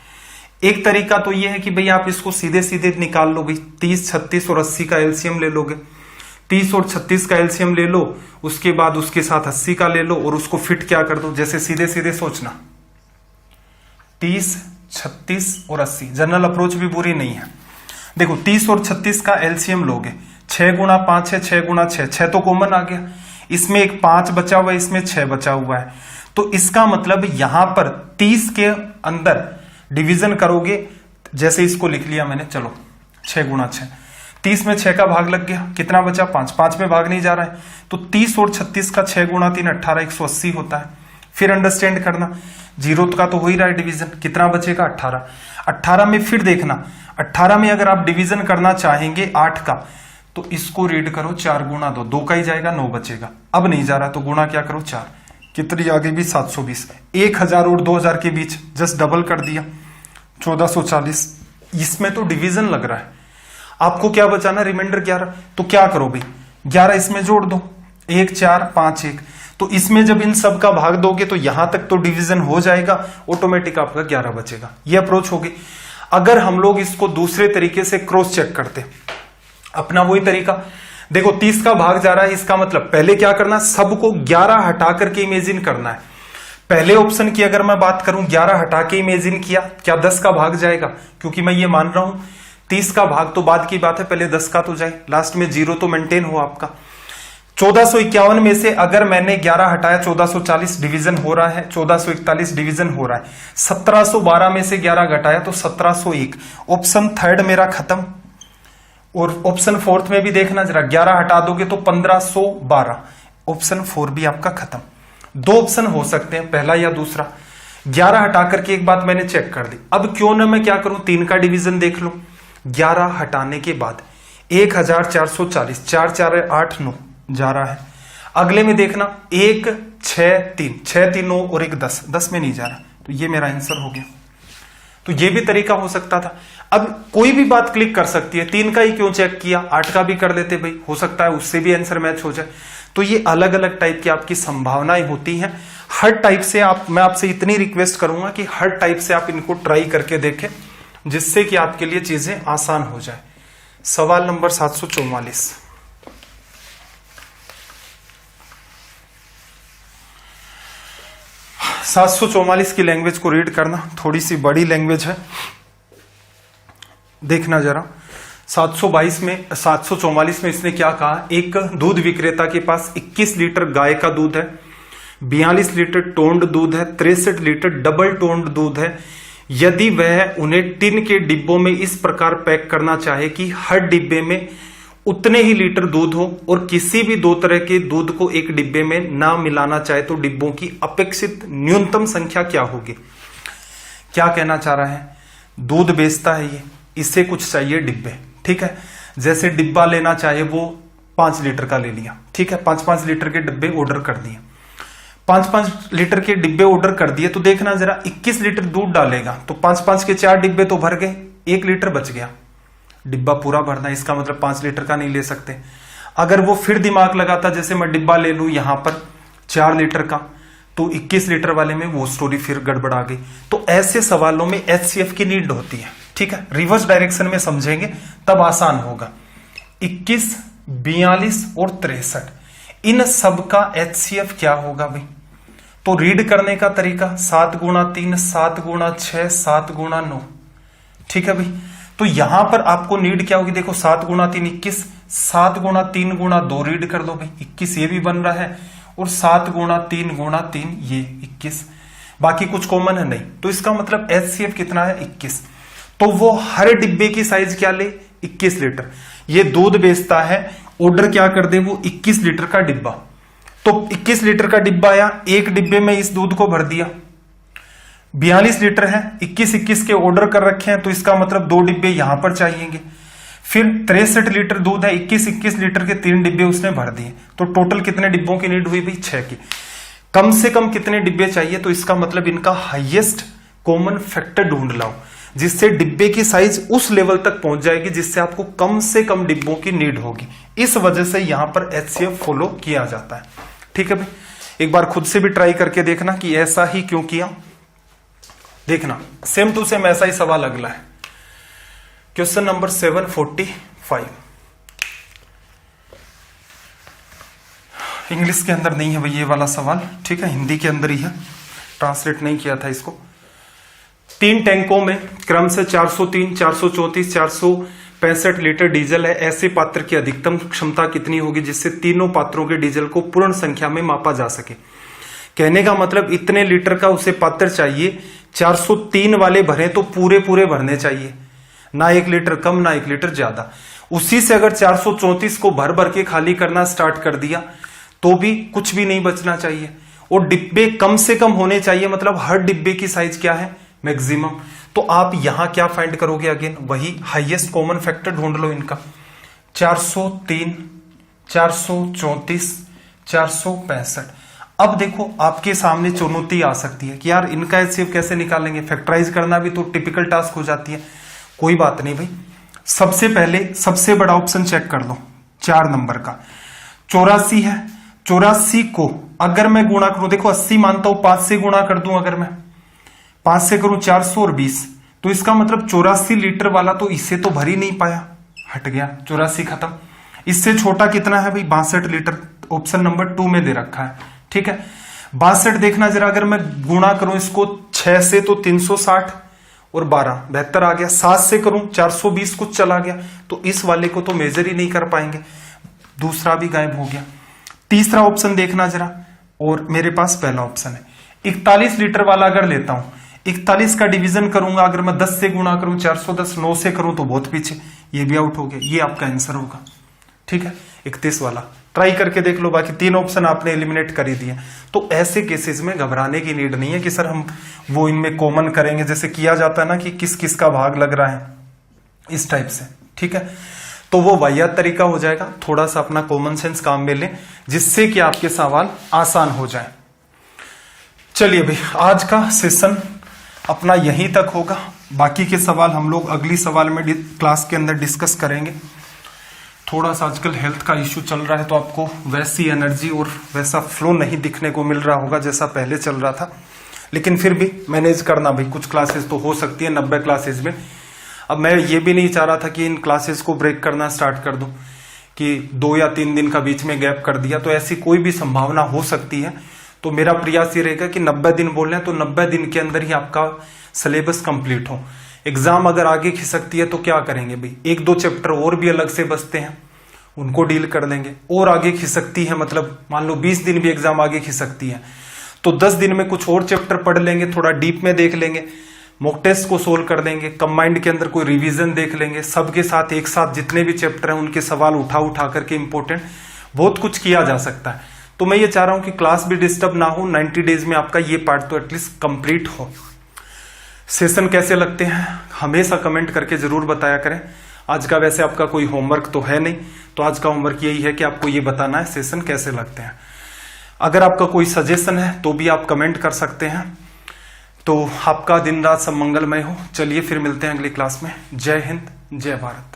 एक तरीका तो यह है कि भाई आप इसको सीधे सीधे निकाल लो भाई, 30, 36 और 80 का एलसीएम ले लोगे, 30 और 36 का एलसीएम ले लो, उसके बाद उसके साथ 80 का ले लो और उसको फिट क्या कर दो, जैसे सीधे सीधे सोचना 30, 36 और 80। जनरल अप्रोच भी बुरी नहीं है। देखो 30 और 36 का एलसीएम लोगे, 6 गुणा 5 है, 6 गुणा 6, 6 तो कॉमन आ गया, इसमें एक 5 बचा हुआ है, इसमें 6 बचा हुआ है। तो इसका मतलब यहां पर 30 के अंदर डिवीजन करोगे, जैसे इसको लिख लिया मैंने, चलो 6 गुणा 6, 30 में 6 का भाग लग गया, कितना बचा 5, 5 में भाग नहीं जा रहा है। तो 30 और 36 का 6 गुणा 3 18, 180 होता है। फिर अंडरस्टैंड करना, जीरो का तो हो ही रहा है डिवीजन, कितना बचेगा 18। 18 में फिर देखना, 18 में अगर आप डिवीजन करना चाहेंगे 8 का, तो इसको रीड करो 4 गुणा 2, 2 का ही जाएगा, 9 बचेगा। अब नहीं जा रहा तो गुणा क्या करो 4, कितनी आगे भी 720। 1000 और 2000 के बीच जस्ट डबल कर दिया 1440। इसमें तो डिवीजन लग रहा है, आपको क्या बचाना, रिमाइंडर 11। तो क्या करो भाई, 11 इसमें जोड़ दो, 1 4 5 1। तो इसमें जब इन सब का भाग दोगे तो यहां तक तो डिवीजन हो जाएगा, ऑटोमेटिक आपका 11 बचेगा। ये अप्रोच होगी। अगर हम लोग इसको दूसरे तरीके से क्रॉस चेक करते, अपना वही तरीका, देखो 30 का भाग जा रहा है, इसका मतलब पहले क्या करना, सबको 11 हटा करके इमेजिन करना है। पहले ऑप्शन की अगर मैं बात करूं, 11 हटा के इमेजिन किया, क्या 10 का भाग जाएगा, क्योंकि मैं ये मान रहा हूं 30 का भाग तो बाद की बात है, पहले 10 का तो जाए, लास्ट में 0 तो मेंटेन हो आपका। 1451 में से अगर मैंने 11 हटाया, 1440 डिवीजन हो रहा है, 1441 डिवीजन हो रहा है। 1712 में से 11 घटाया तो 1701। ऑप्शन थर्ड मेरा खत्म। और ऑप्शन फोर्थ में भी देखना जरा, 11 हटा दोगे तो 1512, ऑप्शन 4 भी आपका खत्म। दो ऑप्शन हो सकते हैं, पहला या दूसरा। 11 हटा करके एक बात मैंने चेक कर दी। अब क्यों ना मैं क्या करूं, 3 का डिवीजन देख लो। 11 हटाने के बाद 1440, 4 4 8 9 जा रहा है। अगले में देखना 1 6 3, 6 3 9 और 1 10, 10 में नहीं जा रहा, तो ये मेरा आंसर हो गया। तो ये भी तरीका हो सकता था। अब कोई भी बात क्लिक कर सकती है, 3 का ही क्यों चेक किया, 8 का भी कर लेते भाई, हो सकता है उससे भी आंसर मैच हो जाए। तो ये अलग अलग टाइप की आपकी संभावनाएं होती हैं। हर टाइप से मैं आपसे इतनी रिक्वेस्ट करूंगा कि हर टाइप से आप इनको ट्राई करके देखें, जिससे कि आपके लिए चीजें आसान हो जाए। सवाल नंबर 744। सात 744 की लैंग्वेज को रीड करना, थोड़ी सी बड़ी लैंग्वेज है, देखना जरा। 744 में इसने क्या कहा, एक दूध विक्रेता के पास 21 लीटर गाय का दूध है, 42 लीटर टोंड दूध है, 63 लीटर डबल टोंड दूध है। यदि वह उन्हें टिन के डिब्बों में इस प्रकार पैक करना चाहे कि हर डिब्बे में उतने ही लीटर दूध हो और किसी भी 2 तरह के दूध को एक डिब्बे में ना मिलाना चाहे, तो डिब्बों की अपेक्षित न्यूनतम संख्या क्या होगी। क्या कहना चाह रहा है, दूध बेचता है ये, इससे कुछ चाहिए डिब्बे, ठीक है। जैसे डिब्बा लेना चाहे वो 5 लीटर का ले लिया, ठीक है, 5-5 लीटर के डिब्बे ऑर्डर कर दिए, 5-5 लीटर के डिब्बे ऑर्डर कर दिए। तो देखना जरा, 21 लीटर दूध डालेगा तो 5-5 के 4 डिब्बे तो भर गए, 1 लीटर बच गया, डिब्बा पूरा भरना, इसका मतलब 5 लीटर का नहीं ले सकते। अगर वो फिर दिमाग लगाता, जैसे मैं डिब्बा ले लूं यहां पर 4 लीटर का, तो 21 लीटर वाले में वो स्टोरी फिर गड़बड़ा गई। तो ऐसे सवालों में एचसीएफ की नीड होती है, ठीक है। रिवर्स डायरेक्शन में समझेंगे तब आसान होगा। 21, 42 और 63, इन सब का एचसीएफ क्या होगा भाई। तो रीड करने का तरीका 7 गुणा 3, 7 गुणा 6, 7 गुणा 9, ठीक है भाई। तो यहां पर आपको नीड क्या होगी, देखो 7 गुणा 3 21, 7 गुणा 3 गुणा 2 रीड कर दो भाई, 21 ये भी बन रहा है, और 7 गुणा 3 गुणा 3 ये 21, बाकी कुछ कॉमन है नहीं। तो इसका मतलब एचसीएफ कितना है 21। तो वो हर डिब्बे की साइज क्या ले, 21 लीटर। ये दूध बेचता है, ऑर्डर क्या कर दे वो 21 लीटर का डिब्बा, तो 21 लीटर का डिब्बा आया, एक डिब्बे में इस दूध को भर दिया। 42 लीटर है, 21-21 के ऑर्डर कर रखे हैं, तो इसका मतलब 2 डिब्बे यहां पर चाहिएंगे। फिर 63 लीटर दूध है, 21-21 लीटर के 3 डिब्बे उसने भर दिए, तो टोटल कितने डिब्बों की नीड हुई भाई? 6 की। कम से कम कितने डिब्बे चाहिए? तो इसका मतलब इनका हाईएस्ट कॉमन फैक्टर ढूंढ लाओ, जिससे डिब्बे की साइज उस लेवल तक पहुंच जाएगी जिससे आपको कम से कम डिब्बों की नीड होगी। इस वजह से यहां पर HCF फॉलो किया जाता है। ठीक है भाई, एक बार खुद से भी ट्राई करके देखना कि ऐसा ही क्यों किया। देखना सेम टू सेम ऐसा ही सवाल अगला है, क्वेश्चन नंबर 745। इंग्लिश के अंदर नहीं है भाई ये वाला सवाल, ठीक है, हिंदी के अंदर ही है, ट्रांसलेट नहीं किया था इसको। 3 टैंकों में क्रम से 403, 434, 465 लीटर डीजल है। ऐसे पात्र की अधिकतम क्षमता कितनी होगी जिससे तीनों पात्रों के डीजल को पूर्ण संख्या में मापा जा सके? कहने का मतलब इतने लीटर का उसे पात्र चाहिए, 403 वाले भरे तो पूरे पूरे भरने चाहिए, ना 1 लीटर कम ना 1 लीटर ज्यादा। उसी से अगर 434 को भर भर के खाली करना स्टार्ट कर दिया तो भी कुछ भी नहीं बचना चाहिए, और डिब्बे कम से कम होने चाहिए, मतलब हर डिब्बे की साइज क्या है? मैक्सिमम। तो आप यहां क्या फाइंड करोगे? अगेन वही हाईएस्ट कॉमन फैक्टर ढूंढ लो इनका। 403, 434, 465। अब देखो आपके सामने चुनौती आ सकती है कि यार इनका HCF कैसे निकालेंगे, फैक्टराइज करना भी तो टिपिकल टास्क हो जाती है। कोई बात नहीं भाई, सबसे पहले सबसे बड़ा ऑप्शन चेक कर लो, 4 नंबर का 84 है। 84 को अगर मैं गुणा करूं, देखो 80 मानता हूं, 5 से गुणा कर दूं, अगर मैं 5 से करूं 420, तो इसका मतलब 84 लीटर वाला तो इससे तो भर ही नहीं पाया, हट गया, 84 खत्म। इससे छोटा कितना है भाई? 62 लीटर, ऑप्शन नंबर 2 में दे रखा है। ठीक है, 62 देखना जरा, अगर मैं गुणा करूं इसको 6 से तो 360 और 12 72 आ गया। 7 से करूं 420 कुछ चला गया, तो इस वाले को तो मेजर ही नहीं कर पाएंगे, दूसरा भी गायब हो गया। तीसरा ऑप्शन देखना जरा, और मेरे पास पहला ऑप्शन है 41 लीटर वाला अगर लेता हूं, 41 का डिवीजन करूंगा, अगर मैं 10 से गुणा करूं 410, 9 से करूं तो बहुत पीछे, ये भी आउट हो गया, ये आपका आंसर होगा। ठीक है, 31 वाला ट्राई करके देख लो, बाकी 3 ऑप्शन आपने एलिमिनेट कर ही दिए। तो ऐसे केसेस में घबराने की नीड नहीं है कि सर हम वो इनमें कॉमन करेंगे, जैसे किया जाता है ना कि किस किस का भाग लग रहा है, इस टाइप से। ठीक है, तो वो वाहियात तरीका हो जाएगा, थोड़ा सा अपना कॉमन सेंस काम में लें जिससे कि आपके सवाल आसान हो जाए। चलिए भाई, आज का सेशन अपना यहीं तक होगा, बाकी के सवाल हम लोग अगली सवाल में क्लास के अंदर डिस्कस करेंगे। थोड़ा सा आजकल हेल्थ का इश्यू चल रहा है, तो आपको वैसी एनर्जी और वैसा फ्लो नहीं दिखने को मिल रहा होगा जैसा पहले चल रहा था, लेकिन फिर भी मैनेज करना भाई, कुछ क्लासेस तो हो सकती है 90 क्लासेस में। अब मैं ये भी नहीं चाह रहा था कि इन क्लासेस को ब्रेक करना स्टार्ट कर दूं, कि 2 या 3 दिन का बीच में गैप कर दिया, तो ऐसी कोई भी संभावना हो सकती है। तो मेरा प्रयास ये रहेगा कि 90 दिन बोल रहे हैं तो 90 दिन के अंदर ही आपका सिलेबस कंप्लीट हो। एग्जाम अगर आगे खिसकती है तो क्या करेंगे भाई, 1-2 चैप्टर और भी अलग से बचते हैं, उनको डील कर लेंगे। और आगे खिसकती है, मतलब मान लो 20 दिन भी एग्जाम आगे खिसकती है, तो 10 दिन में कुछ और चैप्टर पढ़ लेंगे, थोड़ा डीप में देख लेंगे, मॉक टेस्ट को सोल्व कर देंगे, कंबाइंड के अंदर कोई रिवीजन देख लेंगे, सबके साथ एक साथ जितने भी चैप्टर हैं उनके सवाल उठा करके इंपॉर्टेंट बहुत कुछ किया जा सकता है। तो मैं ये चाह रहा हूं कि क्लास भी डिस्टर्ब ना हो, 90 डेज में आपका ये पार्ट तो एटलीस्ट कंप्लीट हो। सेशन कैसे लगते हैं हमेशा कमेंट करके जरूर बताया करें। आज का वैसे आपका कोई होमवर्क तो है नहीं, तो आज का होमवर्क यही है कि आपको ये बताना है सेशन कैसे लगते हैं। अगर आपका कोई सजेशन है तो भी आप कमेंट कर सकते हैं। तो आपका दिन रात सब मंगलमय हो। चलिए फिर मिलते हैं अगली क्लास में। जय हिंद, जय भारत।